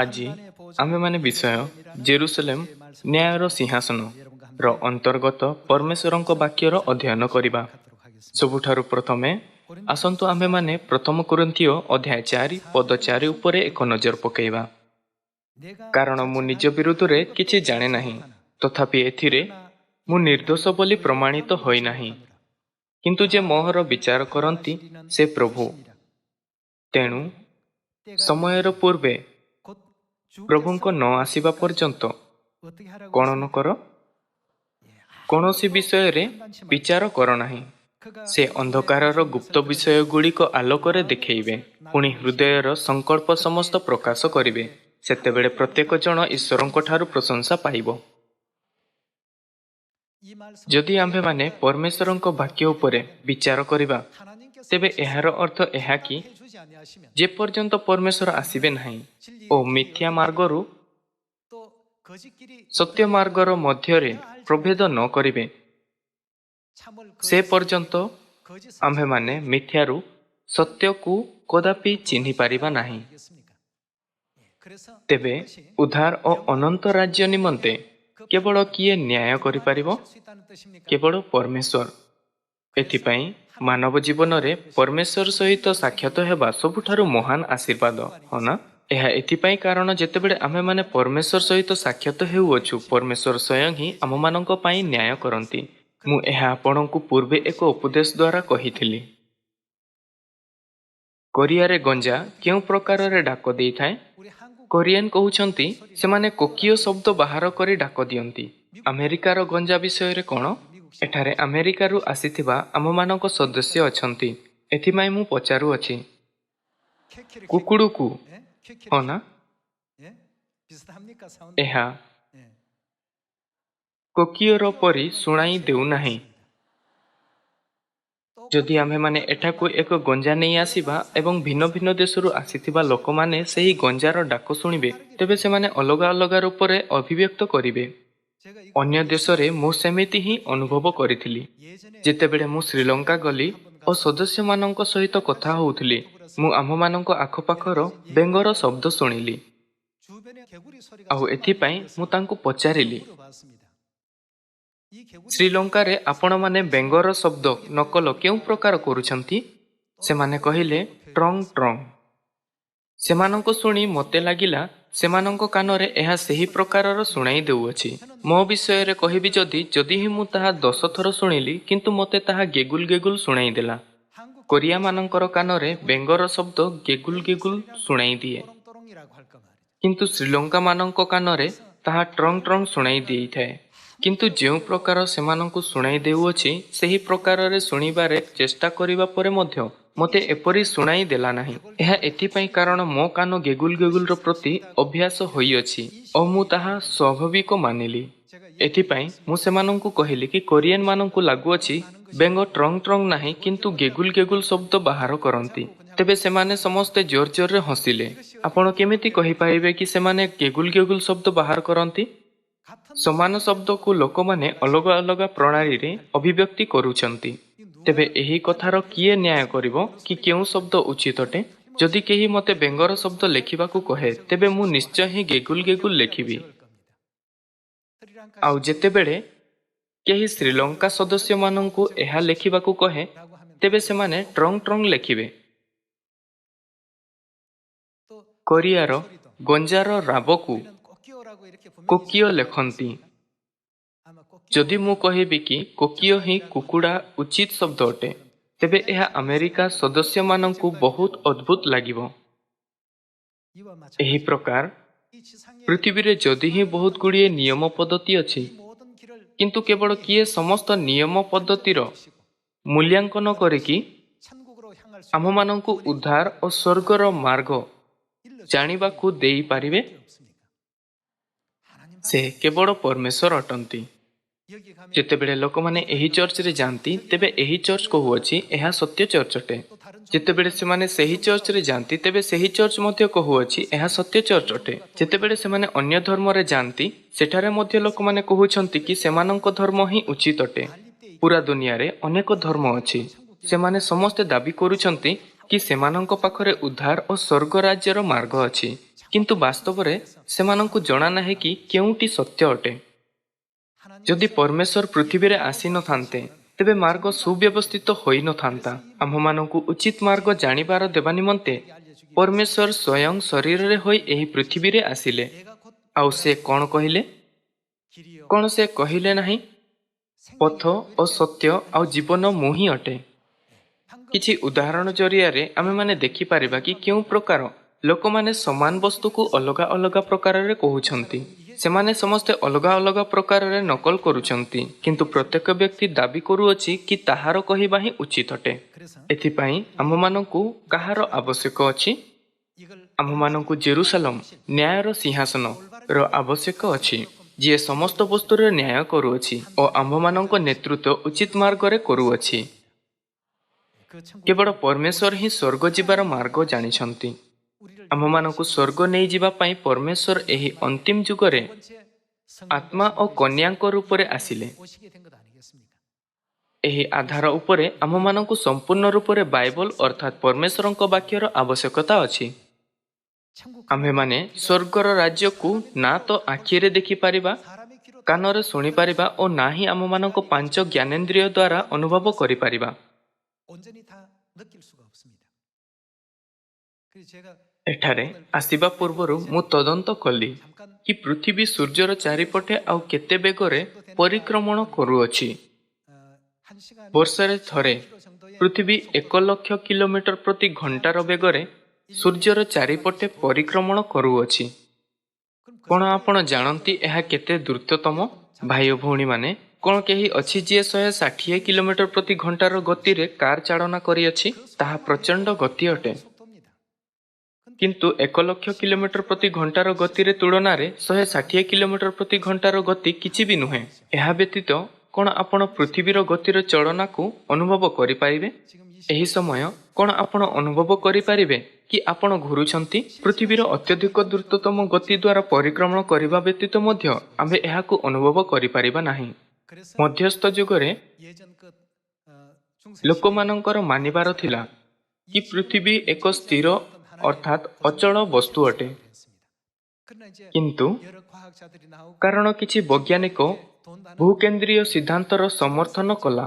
ଆଜି ଆମ୍ଭେମାନେ ବିଷୟ ଜେରୁସାଲେମ ନ୍ୟାୟର ସିଂହାସନ ର ଅନ୍ତର୍ଗତ ପରମେଶ୍ୱରଙ୍କ ବାକ୍ୟର ଅଧ୍ୟୟନ କରିବା। ସବୁଠାରୁ ପ୍ରଥମେ ଆସନ୍ତୁ ଆମ୍ଭେମାନେ ପ୍ରଥମ କୋରିନ୍ଥୀୟ ଅଧ୍ୟାୟ 4 ପଦ 4 ଉପରେ ଏକ ନଜର ପକାଇବା। କାରଣ ମୁଁ ନିଜ ବିରୁଦ୍ଧରେ କିଛି ଜାଣେ ନାହିଁ, ତଥାପି ଏଥିରେ ମୁଁ ନିର୍ଦ୍ଦୋଷ ବୋଲି ପ୍ରମାଣିତ ହୋଇନାହିଁ। କିନ୍ତୁ ଯେ ମୋହର ବିଚାର କରନ୍ତି ସେ ପ୍ରଭୁ। ତେଣୁ ସମୟର ପୂର୍ବେ ପ୍ରଭୁଙ୍କ ନ ଆସିବା ପର୍ଯ୍ୟନ୍ତ କ'ଣ ନ କର? କୌଣସି ବିଷୟରେ ବିଚାର କର ନାହିଁ। ସେ ଅନ୍ଧକାରର ଗୁପ୍ତ ବିଷୟଗୁଡ଼ିକ ଆଲୋକରେ ଦେଖେଇବେ, ପୁଣି ହୃଦୟର ସଂକଳ୍ପ ସମସ୍ତ ପ୍ରକାଶ କରିବେ। ସେତେବେଳେ ପ୍ରତ୍ୟେକ ଜଣ ଈଶ୍ୱରଙ୍କଠାରୁ ପ୍ରଶଂସା ପାଇବ। ଯଦି ଆମ୍ଭେମାନେ ପରମେଶ୍ୱରଙ୍କ ବାକ୍ୟ ଉପରେ ବିଚାର କରିବା, ତେବେ ଏହାର ଅର୍ଥ ଏହା କି ଯେପର୍ଯ୍ୟନ୍ତ ପରମେଶ୍ୱର ଆସିବେ ନାହିଁ ଓ ମିଥ୍ୟା ମାର୍ଗରୁ ସତ୍ୟ ମାର୍ଗର ମଧ୍ୟରେ ପ୍ରଭେଦ ନ କରିବେ, ସେ ପର୍ଯ୍ୟନ୍ତ ଆମ୍ଭେମାନେ ମିଥ୍ୟାରୁ ସତ୍ୟକୁ କଦାପି ଚିହ୍ନି ପାରିବା ନାହିଁ। ତେବେ ଉଦ୍ଧାର ଓ ଅନନ୍ତ ରାଜ୍ୟ ନିମନ୍ତେ କେବଳ କିଏ ନ୍ୟାୟ କରିପାରିବ? କେବଳ ପରମେଶ୍ୱର। ଏଥିପାଇଁ ମାନବ ଜୀବନରେ ପରମେଶ୍ୱର ସହିତ ସାକ୍ଷାତ ହେବା ସବୁଠାରୁ ମହାନ ଆଶୀର୍ବାଦ, ହଁ ନା? ଏହା ଏଥିପାଇଁ କାରଣ ଯେତେବେଳେ ଆମ୍ଭେମାନେ ପରମେଶ୍ୱର ସହିତ ସାକ୍ଷାତ ହେଉଅଛୁ, ପରମେଶ୍ୱର ସ୍ୱୟଂ ହିଁ ଆମମାନଙ୍କ ପାଇଁ ନ୍ୟାୟ କରନ୍ତି। ମୁଁ ଏହା ଆପଣଙ୍କୁ ପୂର୍ବେ ଏକ ଉପଦେଶ ଦ୍ୱାରା କହିଥିଲି। କୋରିଆରେ ଗଞ୍ଜା କେଉଁ ପ୍ରକାରରେ ଡାକ ଦେଇଥାଏ? କୋରିଆନ କହୁଛନ୍ତି ସେମାନେ କୋକିଓ ଶବ୍ଦ ବାହାର କରି ଡାକ ଦିଅନ୍ତି। ଆମେରିକାର ଗଞ୍ଜା ବିଷୟରେ କ'ଣ? ଏଠାରେ ଆମେରିକାରୁ ଆସିଥିବା ଆମମାନଙ୍କ ସଦସ୍ୟ ଅଛନ୍ତି। ଏଥିପାଇଁ ମୁଁ ପଚାରୁଅଛି, କୁକୁଡ଼ୁକୁ, ହଁ ନା? ଏହା କୋକିଓର ପରି ଶୁଣାଇ ଦେଉନାହିଁ। ଯଦି ଆମ୍ଭେମାନେ ଏଠାକୁ ଏକ ଗଞ୍ଜା ନେଇ ଆସିବା ଏବଂ ଭିନ୍ନ ଭିନ୍ନ ଦେଶରୁ ଆସିଥିବା ଲୋକମାନେ ସେହି ଗଞ୍ଜାର ଡାକ ଶୁଣିବେ, ତେବେ ସେମାନେ ଅଲଗା ଅଲଗା ରୂପରେ ଅଭିବ୍ୟକ୍ତ କରିବେ। ଅନ୍ୟ ଦେଶରେ ମୁଁ ସେମିତି ହିଁ ଅନୁଭବ କରିଥିଲି। ଯେତେବେଳେ ମୁଁ ଶ୍ରୀଲଙ୍କା ଗଲି ଓ ସଦସ୍ୟମାନଙ୍କ ସହିତ କଥା ହେଉଥିଲି, ମୁଁ ଆମ୍ଭମାନଙ୍କ ଆଖପାଖର ବେଙ୍ଗର ଶବ୍ଦ ଶୁଣିଲି। ଆଉ ଏଥିପାଇଁ ମୁଁ ତାଙ୍କୁ ପଚାରିଲି, ଶ୍ରୀଲଙ୍କାରେ ଆପଣମାନେ ବେଙ୍ଗର ଶବ୍ଦ ନକଲ କେଉଁ ପ୍ରକାର କରୁଛନ୍ତି? ସେମାନେ କହିଲେ, ଟ୍ରଙ୍ଗ ଟ୍ରଙ୍ଗ। ସେମାନଙ୍କୁ ଶୁଣି ମୋତେ ଲାଗିଲା ସେମାନଙ୍କ କାନରେ ଏହା ସେହି ପ୍ରକାରର ଶୁଣାଇ ଦେଉଅଛି। ମୋ ବିଷୟରେ କହିବି ଯଦି ହିଁ ମୁଁ ତାହା 10 ଥର ଶୁଣିଲି, କିନ୍ତୁ ମୋତେ ତାହା ଗେଗୁଲ ଗେଗୁଲ ଶୁଣାଇ ଦେଲା। କୋରିଆମାନଙ୍କର କାନରେ ବେଙ୍ଗର ଶବ୍ଦ ଗେଗୁଲ ଗେଗୁଲ ଶୁଣାଇ ଦିଏ, କିନ୍ତୁ ଶ୍ରୀଲଙ୍କାମାନଙ୍କ କାନରେ ତାହା ଟ୍ରଙ୍ଗ ଟ୍ରଙ୍ଗ ଶୁଣାଇ ଦେଇଥାଏ। କିନ୍ତୁ ଯେଉଁ ପ୍ରକାର ସେମାନଙ୍କୁ ଶୁଣାଇ ଦେଉଅଛି, ସେହି ପ୍ରକାରରେ ଶୁଣିବାରେ ଚେଷ୍ଟା କରିବା ପରେ ମଧ୍ୟ ମୋତେ ଏପରି ଶୁଣାଇ ଦେଲା ନାହିଁ। ଏହା ଏଥିପାଇଁ କାରଣ ମୋ କାନ ଗେଗୁଲ ଗେଗୁଲର ପ୍ରତି ଅଭ୍ୟାସ ହୋଇଅଛି ଓ ମୁଁ ତାହା ସ୍ୱାଭାବିକ ମାନିଲି। ଏଥିପାଇଁ ମୁଁ ସେମାନଙ୍କୁ କହିଲି କି କୋରିଆନମାନଙ୍କୁ ଲାଗୁଅଛି ବେଙ୍ଗ ଟ୍ରଙ୍ଗ ଟ୍ରଙ୍ଗ ନାହିଁ, କିନ୍ତୁ ଗେଗୁଲ ଗେଗୁଲ ଶବ୍ଦ ବାହାର କରନ୍ତି। ତେବେ ସେମାନେ ସମସ୍ତେ ଜୋର ଜୋରରେ ହସିଲେ। ଆପଣ କେମିତି କହିପାରିବେ କି ସେମାନେ ଗେଗୁଲ ଗେଗୁଲ ଶବ୍ଦ ବାହାର କରନ୍ତି? ସମାନ ଶବ୍ଦକୁ ଲୋକମାନେ ଅଲଗା ଅଲଗା ପ୍ରଣାଳୀରେ ଅଭିବ୍ୟକ୍ତି କରୁଛନ୍ତି। ତେବେ ଏହି କଥାର କିଏ ନ୍ୟାୟ କରିବ କି କେଉଁ ଶବ୍ଦ ଉଚିତ ଅଟେ? ଯଦି କେହି ମୋତେ ବେଙ୍ଗର ଶବ୍ଦ ଲେଖିବାକୁ କହେ, ତେବେ ମୁଁ ନିଶ୍ଚୟ ହିଁ ଗେଗୁଲ ଗେଗୁଲ ଲେଖିବି। ଆଉ ଯେତେବେଳେ କେହି ଶ୍ରୀଲଙ୍କା ସଦସ୍ୟମାନଙ୍କୁ ଏହା ଲେଖିବାକୁ କହେ, ତେବେ ସେମାନେ ଟ୍ରଙ୍ଗ ଟ୍ରଙ୍ଗ ଲେଖିବେ। କୋରିଆର ଗଞ୍ଜାର ରାବକୁ କୋକିଓ ଲେଖନ୍ତି। ଯଦି ମୁଁ କହିବି କି କୋକିଓ ହିଁ କୁକୁଡ଼ା ଉଚିତ ଶବ୍ଦ ଅଟେ, ତେବେ ଏହା ଆମେରିକା ସଦସ୍ୟମାନଙ୍କୁ ବହୁତ ଅଦ୍ଭୁତ ଲାଗିବ। ଏହି ପ୍ରକାର ପୃଥିବୀରେ ଯଦି ହିଁ ବହୁତ ଗୁଡ଼ିଏ ନିୟମ ପଦ୍ଧତି ଅଛି, କିନ୍ତୁ କେବଳ କିଏ ସମସ୍ତ ନିୟମ ପଦ୍ଧତିର ମୂଲ୍ୟାଙ୍କନ କରିକି ଆମମାନଙ୍କୁ ଉଦ୍ଧାର ଓ ସ୍ୱର୍ଗର ମାର୍ଗ ଜାଣିବାକୁ ଦେଇପାରିବେ? ସେ କେବଳ ପରମେଶ୍ୱର ଅଟନ୍ତି। ଯେତେବେଳେ ଲୋକମାନେ ଏହି ଚର୍ଚ୍ଚରେ ଯାଆନ୍ତି, ତେବେ ଏହି ଚର୍ଚ୍ଚ କହୁଅଛି ଏହା ସତ୍ୟ ଚର୍ଚ୍ଚ ଅଟେ। ଯେତେବେଳେ ସେମାନେ ସେହି ଚର୍ଚ୍ଚରେ ଯାଆନ୍ତି, ତେବେ ସେହି ଚର୍ଚ୍ଚ ମଧ୍ୟ କହୁଅଛି ଏହା ସତ୍ୟ ଚର୍ଚ୍ଚ ଅଟେ। ଯେତେବେଳେ ସେମାନେ ଅନ୍ୟ ଧର୍ମରେ ଯାଆନ୍ତି, ସେଠାରେ ମଧ୍ୟ ଲୋକମାନେ କହୁଛନ୍ତି କି ସେମାନଙ୍କ ଧର୍ମ ହିଁ ଉଚିତ ଅଟେ। ପୁରା ଦୁନିଆରେ ଅନେକ ଧର୍ମ ଅଛି। ସେମାନେ ସମସ୍ତେ ଦାବି କରୁଛନ୍ତି କି ସେମାନଙ୍କ ପାଖରେ ଉଦ୍ଧାର ଓ ସ୍ୱର୍ଗ ରାଜ୍ୟର ମାର୍ଗ ଅଛି। କିନ୍ତୁ ବାସ୍ତବରେ ସେମାନଙ୍କୁ ଜଣା ନାହିଁ କି କେଉଁଟି ସତ୍ୟ ଅଟେ। ଯଦି ପରମେଶ୍ୱର ପୃଥିବୀରେ ଆସିନଥାନ୍ତେ ତେବେ ମାର୍ଗ ସୁବ୍ୟବସ୍ଥିତ ହୋଇନଥାନ୍ତା। ଆମ୍ଭମାନଙ୍କୁ ଉଚିତ ମାର୍ଗ ଜାଣିବାର ଦେବା ନିମନ୍ତେ ପରମେଶ୍ୱର ସ୍ୱୟଂ ଶରୀରରେ ହୋଇ ଏହି ପୃଥିବୀରେ ଆସିଲେ। ଆଉ ସେ କ'ଣ କହିଲେ? କ'ଣ ସେ କହିଲେ ନାହିଁ, ପଥ ଓ ସତ୍ୟ ଆଉ ଜୀବନ ମୁଁ ହିଁ ଅଟେ? କିଛି ଉଦାହରଣ ଜରିଆରେ ଆମେମାନେ ଦେଖିପାରିବା କି କେଉଁ ପ୍ରକାର ଲୋକମାନେ ସମାନ ବସ୍ତୁକୁ ଅଲଗା ଅଲଗା ପ୍ରକାରରେ କହୁଛନ୍ତି। ସେମାନେ ସମସ୍ତେ ଅଲଗା ଅଲଗା ପ୍ରକାରରେ ନକଲ କରୁଛନ୍ତି, କିନ୍ତୁ ପ୍ରତ୍ୟେକ ବ୍ୟକ୍ତି ଦାବି କରୁଅଛି କି ତାହାର କହିବା ହିଁ ଉଚିତ ଅଟେ। ଏଥିପାଇଁ ଆମ୍ଭମାନଙ୍କୁ କାହାର ଆବଶ୍ୟକ ଅଛି? ଆମ୍ଭମାନଙ୍କୁ ଜେରୁସାଲମ ନ୍ୟାୟର ସିଂହାସନର ଆବଶ୍ୟକ ଅଛି, ଯିଏ ସମସ୍ତ ବସ୍ତୁରେ ନ୍ୟାୟ କରୁଅଛି ଓ ଆମ୍ଭମାନଙ୍କ ନେତୃତ୍ୱ ଉଚିତ ମାର୍ଗରେ କରୁଅଛି। କେବଳ ପରମେଶ୍ୱର ହିଁ ସ୍ୱର୍ଗ ଯିବାର ମାର୍ଗ ଜାଣିଛନ୍ତି। ଆମ୍ଭମାନଙ୍କୁ ସ୍ୱର୍ଗ ନେଇଯିବା ପାଇଁ ପରମେଶ୍ୱର ଏହି ଅନ୍ତିମ ଯୁଗରେ ଆତ୍ମା ଓ କନ୍ୟାଙ୍କ ରୂପରେ ଆସିଲେ। ଏହି ଆଧାର ଉପରେ ଆମ୍ଭମାନଙ୍କୁ ସମ୍ପୂର୍ଣ୍ଣ ରୂପରେ ବାଇବଲ ଅର୍ଥାତ୍ ପରମେଶ୍ୱରଙ୍କ ବାକ୍ୟର ଆବଶ୍ୟକତା ଅଛି। ଆମ୍ଭେମାନେ ସ୍ୱର୍ଗର ରାଜ୍ୟକୁ ନା ତ ଆଖିରେ ଦେଖିପାରିବା, କାନରେ ଶୁଣିପାରିବା ଓ ନା ହିଁ ଆମମାନଙ୍କ ପାଞ୍ଚ ଜ୍ଞାନେନ୍ଦ୍ରିୟ ଦ୍ୱାରା ଅନୁଭବ କରିପାରିବା। ଏଠାରେ ଆସିବା ପୂର୍ବରୁ ମୁଁ ତଦନ୍ତ କଲି କି ପୃଥିବୀ ସୂର୍ଯ୍ୟର ଚାରିପଟେ ଆଉ କେତେ ବେଗରେ ପରିକ୍ରମଣ କରୁଅଛି। ବର୍ଷରେ ଥରେ ପୃଥିବୀ 1,00,000 କିଲୋମିଟର ପ୍ରତି ଘଣ୍ଟାର ବେଗରେ ସୂର୍ଯ୍ୟର ଚାରିପଟେ ପରିକ୍ରମଣ କରୁଅଛି। କ'ଣ ଆପଣ ଜାଣନ୍ତି ଏହା କେତେ ଦ୍ରୁତତମ? ଭାଇ ଓ ଭଉଣୀମାନେ, କ'ଣ କେହି ଅଛି ଯିଏ 160 କିଲୋମିଟର ପ୍ରତି ଘଣ୍ଟାର ଗତିରେ କାର ଚାଳନା କରିଅଛି? ତାହା ପ୍ରଚଣ୍ଡ ଗତି ଅଟେ। କିନ୍ତୁ 1,00,000 କିଲୋମିଟର ପ୍ରତି ଘଣ୍ଟାର ଗତିରେ ତୁଳନାରେ 160 କିଲୋମିଟର ପ୍ରତି ଘଣ୍ଟାର ଗତି କିଛି ବି ନୁହେଁ। ଏହା ବ୍ୟତୀତ କ'ଣ ଆପଣ ପୃଥିବୀର ଗତିର ଚଳନାକୁ ଅନୁଭବ କରିପାରିବେ? ଏହି ସମୟ କ'ଣ ଆପଣ ଅନୁଭବ କରିପାରିବେ କି ଆପଣ ଘୁରୁଛନ୍ତି? ପୃଥିବୀର ଅତ୍ୟଧିକ ଦ୍ରୁତତମ ଗତି ଦ୍ୱାରା ପରିକ୍ରମଣ କରିବା ବ୍ୟତୀତ ମଧ୍ୟ ଆମ୍ଭେ ଏହାକୁ ଅନୁଭବ କରିପାରିବା ନାହିଁ। ମଧ୍ୟସ୍ଥ ଯୁଗରେ ଲୋକମାନଙ୍କର ମାନିବାର ଥିଲା କି ପୃଥିବୀ ଏକ ସ୍ଥିର ଅର୍ଥାତ୍ ଅଚଳ ବସ୍ତୁ ଅଟେ। କିନ୍ତୁ କାରଣ କିଛି ବୈଜ୍ଞାନିକ ଭୂକେନ୍ଦ୍ରୀୟ ସିଦ୍ଧାନ୍ତର ସମର୍ଥନ କଲା,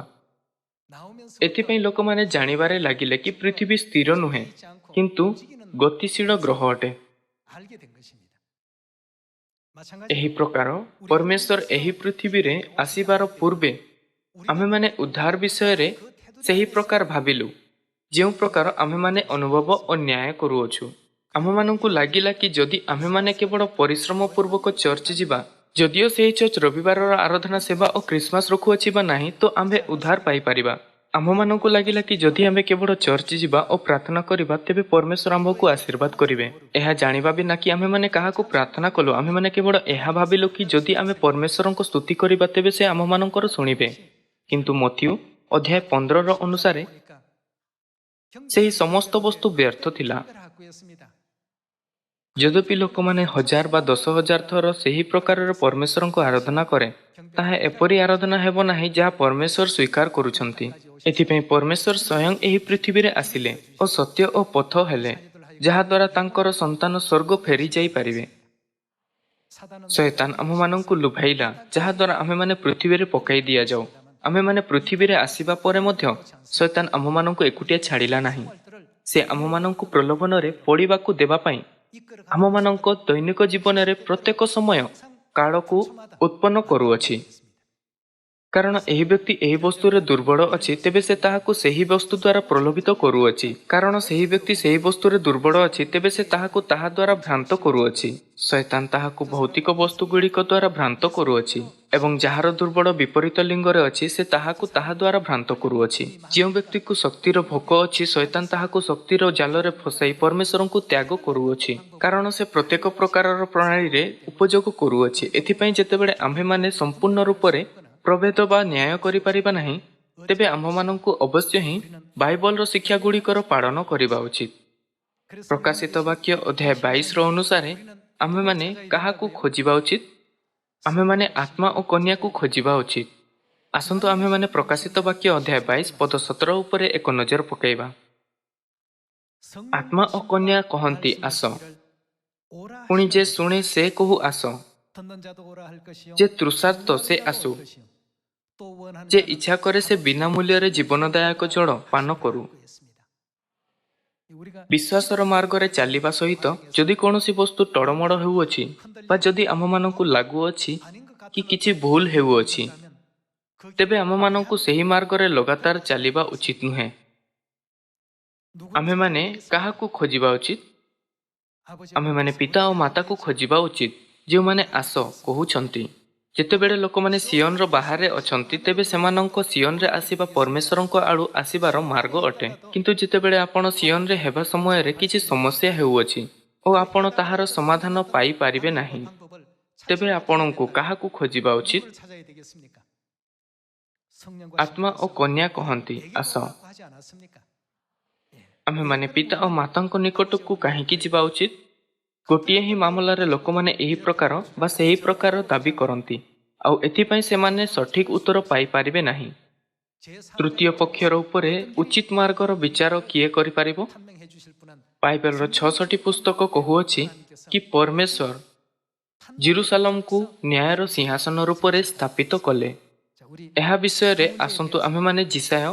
ଏଥିପାଇଁ ଲୋକମାନେ ଜାଣିବାରେ ଲାଗିଲେ କି ପୃଥିବୀ ସ୍ଥିର ନୁହେଁ କିନ୍ତୁ ଗତିଶୀଳ ଗ୍ରହ ଅଟେ। ଏହି ପ୍ରକାର ପରମେଶ୍ୱର ଏହି ପୃଥିବୀରେ ଆସିବାର ପୂର୍ବେ ଆମେମାନେ ଉଦ୍ଧାର ବିଷୟରେ ସେହି ପ୍ରକାର ଭାବିଲୁ ଯେଉଁ ପ୍ରକାର ଆମେମାନେ ଅନୁଭବ ଓ ନ୍ୟାୟ କରୁଅଛୁ। ଆମମାନଙ୍କୁ ଲାଗିଲା କି ଯଦି ଆମେମାନେ କେବଳ ପରିଶ୍ରମ ପୂର୍ବକ ଚର୍ଚ୍ଚ ଯିବା, ଯଦିଓ ସେହି ଚର୍ଚ୍ଚ ରବିବାରର ଆରାଧନା ସେବା ଓ ଖ୍ରୀଷ୍ଟମାସ ରଖୁଅଛି ବା ନାହିଁ, ତ ଆମ୍ଭେ ଉଦ୍ଧାର ପାଇପାରିବା। ଆମ୍ଭମାନଙ୍କୁ ଲାଗିଲା କି ଯଦି ଆମେ କେବଳ ଚର୍ଚ୍ଚ ଯିବା ଓ ପ୍ରାର୍ଥନା କରିବା ତେବେ ପରମେଶ୍ୱର ଆମ୍ଭକୁ ଆଶୀର୍ବାଦ କରିବେ। ଏହା ଜାଣିବା ବିନା କି ଆମେମାନେ କାହାକୁ ପ୍ରାର୍ଥନା କଲୁ, ଆମେମାନେ କେବଳ ଏହା ଭାବିଲୁ କି ଯଦି ଆମେ ପରମେଶ୍ୱରଙ୍କ ସ୍ତୁତି କରିବା ତେବେ ସେ ଆମମାନଙ୍କର ଶୁଣିବେ। କିନ୍ତୁ ମଥିଉ ଅଧ୍ୟାୟ 15 ଅନୁସାରେ ସେହି ସମସ୍ତ ବସ୍ତୁ ବ୍ୟର୍ଥ ଥିଲା। ଯଦ୍ୟପି ଲୋକମାନେ 1000 ବା 10,000 ଥର ସେହି ପ୍ରକାରର ପରମେଶ୍ୱରଙ୍କୁ ଆରାଧନା କରେ, ତାହା ଏପରି ଆରାଧନା ହେବ ନାହିଁ ଯାହା ପରମେଶ୍ୱର ସ୍ୱୀକାର କରୁଛନ୍ତି। ଏଥିପାଇଁ ପରମେଶ୍ୱର ସ୍ୱୟଂ ଏହି ପୃଥିବୀରେ ଆସିଲେ ଓ ସତ୍ୟ ଓ ପଥ ହେଲେ, ଯାହାଦ୍ୱାରା ତାଙ୍କର ସନ୍ତାନ ସ୍ୱର୍ଗ ଫେରି ଯାଇପାରିବେ। ଶୟତାନ ଆମମାନଙ୍କୁ ଲୁଭାଇଲା, ଯାହାଦ୍ୱାରା ଆମେମାନେ ପୃଥିବୀରେ ପକାଇ ଦିଆଯାଉ। ଆମେମାନେ ପୃଥିବୀରେ ଆସିବା ପରେ ମଧ୍ୟ ଶୟତାନ ଆମମାନଙ୍କୁ ଏକୁଟିଆ ଛାଡ଼ିଲା ନାହିଁ। ସେ ଆମମାନଙ୍କୁ ପ୍ରଲୋଭନରେ ପଡ଼ିବାକୁ ଦେବା ପାଇଁ ଆମମାନଙ୍କ ଦୈନିକ ଜୀବନରେ ପ୍ରତ୍ୟେକ ସମୟ କାଳକୁ ଉତ୍ପନ୍ନ କରୁଅଛି। କାରଣ ଏହି ବ୍ୟକ୍ତି ଏହି ବସ୍ତୁରେ ଦୁର୍ବଳ ଅଛି, ତେବେ ସେ ତାହାକୁ ସେହି ବସ୍ତୁ ଦ୍ୱାରା ପ୍ରଲୋଭିତ କରୁଅଛି। କାରଣ ସେହି ବ୍ୟକ୍ତି ସେହି ବସ୍ତୁରେ ଦୁର୍ବଳ ଅଛି, ତେବେ ସେ ତାହାକୁ ତାହା ଦ୍ୱାରା ଭ୍ରାନ୍ତ କରୁଅଛି। ଶୟତାନ ତାହାକୁ ଭୌତିକ ବସ୍ତୁଗୁଡ଼ିକ ଦ୍ୱାରା ଭ୍ରାନ୍ତ କରୁଅଛି ଏବଂ ଯାହାର ଦୁର୍ବଳ ବିପରୀତ ଲିଙ୍ଗରେ ଅଛି ସେ ତାହାକୁ ତାହା ଦ୍ୱାରା ଭ୍ରାନ୍ତ କରୁଅଛି। ଯେଉଁ ବ୍ୟକ୍ତିକୁ ଶକ୍ତିର ଭୋକ ଅଛି, ଶୟତାନ ତାହାକୁ ଶକ୍ତିର ଜାଲରେ ଫସାଇ ପରମେଶ୍ୱରଙ୍କୁ ତ୍ୟାଗ କରୁଅଛି, କାରଣ ସେ ପ୍ରତ୍ୟେକ ପ୍ରକାରର ପ୍ରଣାଳୀରେ ଉପଯୋଗ କରୁଅଛି। ଏଥିପାଇଁ ଯେତେବେଳେ ଆମ୍ଭେମାନେ ସମ୍ପୂର୍ଣ୍ଣ ରୂପରେ ପ୍ରଭେଦ ବା ନ୍ୟାୟ କରିପାରିବା ନାହିଁ, ତେବେ ଆମ୍ଭମାନଙ୍କୁ ଅବଶ୍ୟ ହିଁ ବାଇବଲର ଶିକ୍ଷାଗୁଡ଼ିକର ପାଳନ କରିବା ଉଚିତ। ପ୍ରକାଶିତ ବାକ୍ୟ ଅଧ୍ୟାୟ 22 ଅନୁସାରେ ଆମ୍ଭେମାନେ କାହାକୁ ଖୋଜିବା ଉଚିତ? ଆମ୍ଭେମାନେ ଆତ୍ମା ଓ କନ୍ୟାକୁ ଖୋଜିବା ଉଚିତ। ଆସନ୍ତୁ ଆମ୍ଭେମାନେ ପ୍ରକାଶିତ ବାକ୍ୟ ଅଧ୍ୟାୟ 22 ପଦ 17 ଉପରେ ଏକ ନଜର ପକାଇବା। ଆତ୍ମା ଓ କନ୍ୟା କହନ୍ତି, ଆସ। 오라 ପୁଣି ଯେ 하시는 ଶୁଣେ 것이요. ସେ କହୁ ଆସ, 듣는 자도 오라 할 것이요. ଯେ ତୃଷାର୍ତ୍ତ ସେ 원하는 자도 ଆସୁ, 올 것이요. 또 원하는 ଯେ 자는 ଇଚ୍ଛା କରେ ସେ ବିନା 값없이 ମୂଲ୍ୟରେ ଜୀବନଦାୟକ 주시리라 ଜଳ ପାନ କରୁ। 하시더라고 했습니다. 우리가 ବିଶ୍ୱାସର ମାର୍ଗରେ ଚାଲିବା ସହିତ ଯଦି 아시겠습니까? କୌଣସି ବସ୍ତୁ ଟଳମଳ ହେଉଅଛି ବା ଯଦି ଆମମାନଙ୍କୁ ଲାଗୁଅଛି କି କିଛି ଭୁଲ ହେଉଅଛି, ତେବେ ଆମମାନଙ୍କୁ ସେହି ମାର୍ଗରେ ଲଗାତାର ଚାଲିବା ଉଚିତ ନୁହେଁ। ଆମେମାନେ କାହାକୁ ଖୋଜିବା ଉଚିତ? ଆମେମାନେ ପିତା ଓ ମାତାକୁ ଖୋଜିବା ଉଚିତ, ଯେଉଁମାନେ ଆସ କହୁଛନ୍ତି। ଯେତେବେଳେ ଲୋକମାନେ ସିୟନର ବାହାରେ ଅଛନ୍ତି, ତେବେ ସେମାନଙ୍କ ସିୟନରେ ଆସିବା ପରମେଶ୍ୱରଙ୍କ ଆଡ଼ୁ ଆସିବାର ମାର୍ଗ ଅଟେ। କିନ୍ତୁ ଯେତେବେଳେ ଆପଣ ସିୟନରେ ହେବା ସମୟରେ କିଛି ସମସ୍ୟା ହେଉଅଛି ଓ ଆପଣ ତାହାର ସମାଧାନ ପାଇପାରିବେ ନାହିଁ, ତେବେ ଆପଣଙ୍କୁ କାହାକୁ ଖୋଜିବା ଉଚିତ? ଆତ୍ମା ଓ କନ୍ୟା କହନ୍ତି, ଆସ। ଆମେମାନେ ପିତା ଓ ମାତାଙ୍କ ନିକଟକୁ କାହିଁକି ଯିବା ଉଚିତ? ଗୋଟିଏ ହିଁ ମାମଲାରେ ଲୋକମାନେ ଏହି ପ୍ରକାର ବା ସେହି ପ୍ରକାର ଦାବି କରନ୍ତି, ଆଉ ଏଥିପାଇଁ ସେମାନେ ସଠିକ ଉତ୍ତର ପାଇପାରିବେ ନାହିଁ। ତୃତୀୟ ପକ୍ଷର ଉପରେ ଉଚିତ ମାର୍ଗର ବିଚାର କିଏ କରିପାରିବ? ବାଇବେଲର 66ଟି ପୁସ୍ତକ କହୁଅଛି କି ପରମେଶ୍ୱର ଜେରୁସାଲେମକୁ ନ୍ୟାୟର ସିଂହାସନ ରୂପରେ ସ୍ଥାପିତ କଲେ। ଏହା ବିଷୟରେ ଆସନ୍ତୁ ଆମେମାନେ ଯିଶାୟ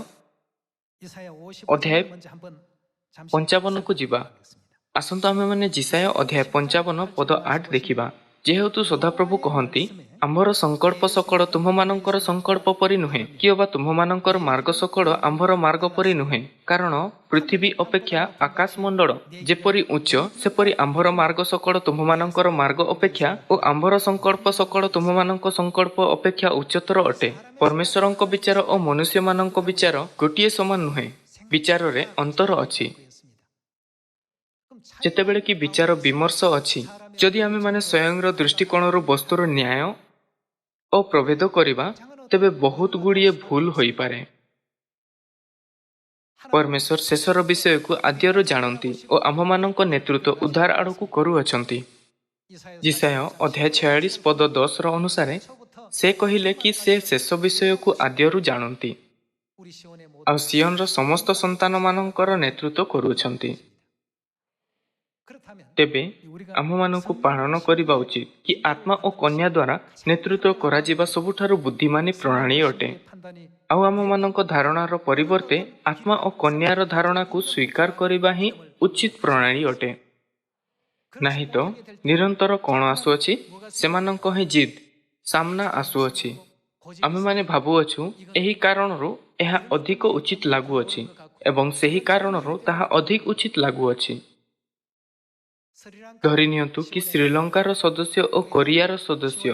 ଅଧ୍ୟାୟ 55କୁ ଯିବା। ଆସନ୍ତୁ ଆମେମାନେ ଯିଶାୟ ଅଧ୍ୟାୟ 55 ପଦ 8 ଦେଖିବା। ଯେହେତୁ ସଦାପ୍ରଭୁ କହନ୍ତି, ଆମ୍ଭର ସଂକଳ୍ପ ସକଳ ତୁମ୍ଭମାନଙ୍କର ସଂକଳ୍ପ ପରି ନୁହେଁ, କିମ୍ବା ତୁମ୍ଭମାନଙ୍କର ମାର୍ଗ ସକଳ ଆମ୍ଭର ମାର୍ଗ ପରି ନୁହେଁ। କାରଣ ପୃଥିବୀ ଅପେକ୍ଷା ଆକାଶମଣ୍ଡଳ ଯେପରି ଉଚ୍ଚ, ସେପରି ଆମ୍ଭର ମାର୍ଗ ସକଳ ତୁମ୍ଭମାନଙ୍କର ମାର୍ଗ ଅପେକ୍ଷା ଓ ଆମ୍ଭର ସଂକଳ୍ପ ସକଳ ତୁମ୍ଭମାନଙ୍କ ସଂକଳ୍ପ ଅପେକ୍ଷା ଉଚ୍ଚତର ଅଟେ। ପରମେଶ୍ୱରଙ୍କ ବିଚାର ଓ ମନୁଷ୍ୟମାନଙ୍କ ବିଚାର ଗୋଟିଏ ସମାନ ନୁହେଁ। ବିଚାରରେ ଅନ୍ତର ଅଛି। ଯେତେବେଳେ କି ବିଚାର ବିମର୍ଶ ଅଛି, ଯଦି ଆମେମାନେ ସ୍ୱୟଂର ଦୃଷ୍ଟିକୋଣରୁ ବସ୍ତୁର ନ୍ୟାୟ ଓ ପ୍ରଭେଦ କରିବା, ତେବେ ବହୁତ ଗୁଡ଼ିଏ ଭୁଲ ହୋଇପାରେ। ପରମେଶ୍ୱର ଶେଷର ବିଷୟକୁ ଆଦ୍ୟରୁ ଜାଣନ୍ତି ଓ ଆମ୍ଭମାନଙ୍କ ନେତୃତ୍ୱ ଉଦ୍ଧାର ଆଡ଼କୁ କରୁଅଛନ୍ତି। ଯିଶାୟ ଅଧ୍ୟାୟ 46 ପଦ 10 ଅନୁସାରେ ସେ କହିଲେ କି ସେ ଶେଷ ବିଷୟକୁ ଆଦ୍ୟରୁ ଜାଣନ୍ତି ଆଉ ସିୟନର ସମସ୍ତ ସନ୍ତାନମାନଙ୍କର ନେତୃତ୍ୱ କରୁଅଛନ୍ତି। ତେବେ ଆମମାନଙ୍କୁ ପାଳନ କରିବା ଉଚିତ କି ଆତ୍ମା ଓ କନ୍ୟା ଦ୍ୱାରା ନେତୃତ୍ୱ କରାଯିବା ସବୁଠାରୁ ବୁଦ୍ଧିମାନୀ ପ୍ରଣାଳୀ ଅଟେ। ଆଉ ଆମମାନଙ୍କ ଧାରଣାର ପରିବର୍ତ୍ତେ ଆତ୍ମା ଓ କନ୍ୟାର ଧାରଣାକୁ ସ୍ୱୀକାର କରିବା ହିଁ ଉଚିତ ପ୍ରଣାଳୀ ଅଟେ। ନାହିଁ ତ ନିରନ୍ତର କ'ଣ ଆସୁଅଛି? ସେମାନଙ୍କ ହିଁ ଜିଦ୍ ସାମ୍ନା ଆସୁଅଛି। ଆମେମାନେ ଭାବୁଅଛୁ ଏହି କାରଣରୁ ଏହା ଅଧିକ ଉଚିତ ଲାଗୁଅଛି ଏବଂ ସେହି କାରଣରୁ ତାହା ଅଧିକ ଉଚିତ ଲାଗୁଅଛି। ଧରିନିଅନ୍ତୁ କି ଶ୍ରୀଲଙ୍କାର ସଦସ୍ୟ ଓ କୋରିଆର ସଦସ୍ୟ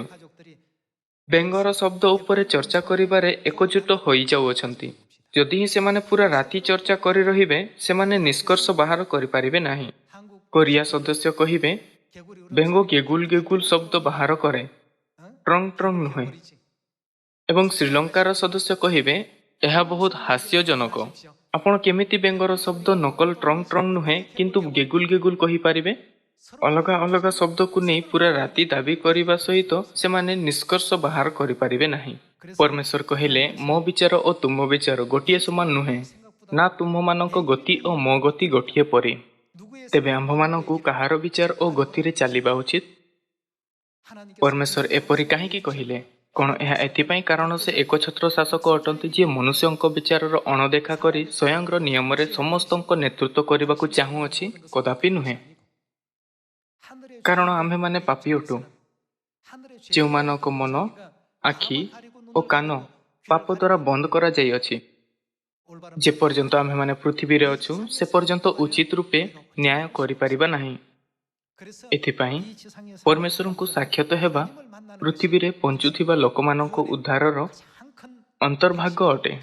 ବେଙ୍ଗର ଶବ୍ଦ ଉପରେ ଚର୍ଚ୍ଚା କରିବାରେ ଏକଜୁଟ ହୋଇଯାଉଅଛନ୍ତି। ଯଦି ହିଁ ସେମାନେ ପୁରା ରାତି ଚର୍ଚ୍ଚା କରି ରହିବେ, ସେମାନେ ନିଷ୍କର୍ଷ ବାହାର କରିପାରିବେ ନାହିଁ। କୋରିଆ ସଦସ୍ୟ କହିବେ, ବେଙ୍ଗ ଗେଗୁଲ ଗେଗୁଲ ଶବ୍ଦ ବାହାର କରେ, ଟ୍ରଙ୍ଗ ଟ୍ରଙ୍ଗ ନୁହେଁ। ଏବଂ ଶ୍ରୀଲଙ୍କାର ସଦସ୍ୟ କହିବେ, ଏହା ବହୁତ ହାସ୍ୟଜନକ। ଆପଣ କେମିତି ବେଙ୍ଗର ଶବ୍ଦ ନକଲ ଟ୍ରଙ୍ଗ ଟ୍ରଙ୍ଗ ନୁହେଁ କିନ୍ତୁ ଗେଗୁଲ ଗେଗୁଲ କହିପାରିବେ? ଅଲଗା ଅଲଗା ଶବ୍ଦକୁ ନେଇ ପୁରା ରାତି ଦାବି କରିବା ସହିତ ସେମାନେ ନିଷ୍କର୍ଷ ବାହାର କରିପାରିବେ ନାହିଁ। ପରମେଶ୍ୱର କହିଲେ, ମୋ ବିଚାର ଓ ତୁମ ବିଚାର ଗୋଟିଏ ସମାନ ନୁହେଁ, ନା ତୁମମାନଙ୍କ ଗତି ଓ ମୋ ଗତି ଗୋଟିଏ ପରି। ତେବେ ଆମ୍ଭମାନଙ୍କୁ କାହାର ବିଚାର ଓ ଗତିରେ ଚାଲିବା ଉଚିତ? ପରମେଶ୍ୱର ଏପରି କାହିଁକି କହିଲେ? କ'ଣ ଏହା ଏଥିପାଇଁ କାରଣ ସେ ଏକଛତ୍ର ଶାସକ ଅଟନ୍ତି ଯିଏ ମନୁଷ୍ୟଙ୍କ ବିଚାରର ଅଣଦେଖା କରି ସ୍ୱୟଂର ନିୟମରେ ସମସ୍ତଙ୍କ ନେତୃତ୍ୱ କରିବାକୁ ଚାହୁଁଅଛି? କଦାପି ନୁହେଁ। କାରଣ ଆମ୍ଭେମାନେ ପାପୀ ଅଟୁ, ଯେଉଁମାନଙ୍କ ମନ, ଆଖି ଓ କାନ ପାପ ଦ୍ୱାରା ବନ୍ଦ କରାଯାଇଅଛି। ଯେପର୍ଯ୍ୟନ୍ତ ଆମ୍ଭେମାନେ ପୃଥିବୀରେ ଅଛୁ, ସେ ପର୍ଯ୍ୟନ୍ତ ଉଚିତ ରୂପେ ନ୍ୟାୟ କରିପାରିବା ନାହିଁ। ଏଥିପାଇଁ ପରମେଶ୍ୱରଙ୍କୁ ସାକ୍ଷାତ ହେବା ପୃଥିବୀରେ ବଞ୍ଚୁଥିବା ଲୋକମାନଙ୍କ ଉଦ୍ଧାରର ଅନ୍ତର୍ଭାଗ ଅଟେ।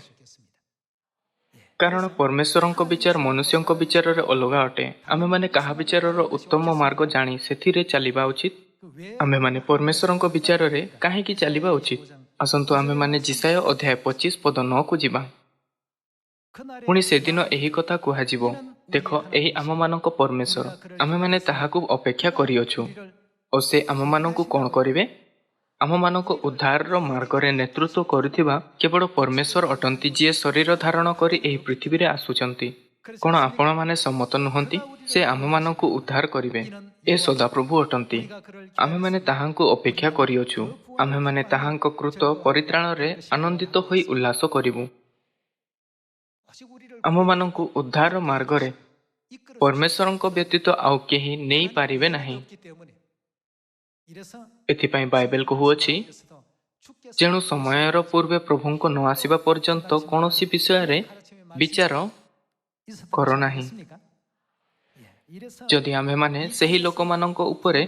କାରଣ ପରମେଶ୍ୱରଙ୍କ ବିଚାର ମନୁଷ୍ୟଙ୍କ ବିଚାରରେ ଅଲଗା ଅଟେ। ଆମେମାନେ କାହା ବିଚାରର ଉତ୍ତମ ମାର୍ଗ ଜାଣି ସେଥିରେ ଚାଲିବା ଉଚିତ? ଆମେମାନେ ପରମେଶ୍ୱରଙ୍କ ବିଚାରରେ କାହିଁକି ଚାଲିବା ଉଚିତ? ଆସନ୍ତୁ ଆମେମାନେ ଯିଶାୟ ଅଧ୍ୟାୟ 25 ପଦ 9କୁ ଯିବା। ପୁଣି ସେଦିନ ଏହି କଥା କୁହାଯିବ, ଦେଖ, ଏହି ଆମମାନଙ୍କ ପରମେଶ୍ୱର, ଆମେମାନେ ତାହାକୁ ଅପେକ୍ଷା କରିଅଛୁ। ଓ ସେ ଆମମାନଙ୍କୁ କ'ଣ କରିବେ? ଆମମାନଙ୍କ ଉଦ୍ଧାରର ମାର୍ଗରେ ନେତୃତ୍ୱ କରୁଥିବା କେବଳ ପରମେଶ୍ୱର ଅଟନ୍ତି, ଯିଏ ଶରୀର ଧାରଣ କରି ଏହି ପୃଥିବୀରେ ଆସୁଛନ୍ତି। 그래서 କ'ଣ ଆପଣମାନେ ସମ୍ମତ ନୁହନ୍ତି? ସେ ଆମମାନଙ୍କୁ ଉଦ୍ଧାର କରିବେ। ଏ ସଦାପ୍ରଭୁ ଅଟନ୍ତି। ଆମେମାନେ ତାହାଙ୍କୁ ଅପେକ୍ଷା କରିଅଛୁ। ଆମେମାନେ ତାହାଙ୍କ କୃତ ପରିତ୍ରାଣରେ ଆନନ୍ଦିତ ହୋଇ ଉଲ୍ଲାସ କରିବୁ। ଆମମାନଙ୍କୁ ଉଦ୍ଧାର ମାର୍ଗରେ ପରମେଶ୍ୱରଙ୍କ ବ୍ୟତୀତ ଆଉ କେହି ନେଇପାରିବେ ନାହିଁ। ଏଥିପାଇଁ ବାଇବେଲ କହୁଅଛି, ଯେଣୁ ସମୟର ପୂର୍ବେ ପ୍ରଭୁଙ୍କ ନ ଆସିବା ପର୍ଯ୍ୟନ୍ତ କୌଣସି ବିଷୟରେ ବିଚାର କର ନାହିଁ। ଯଦି ଆମେମାନେ ସେହି ଲୋକମାନଙ୍କ ଉପରେ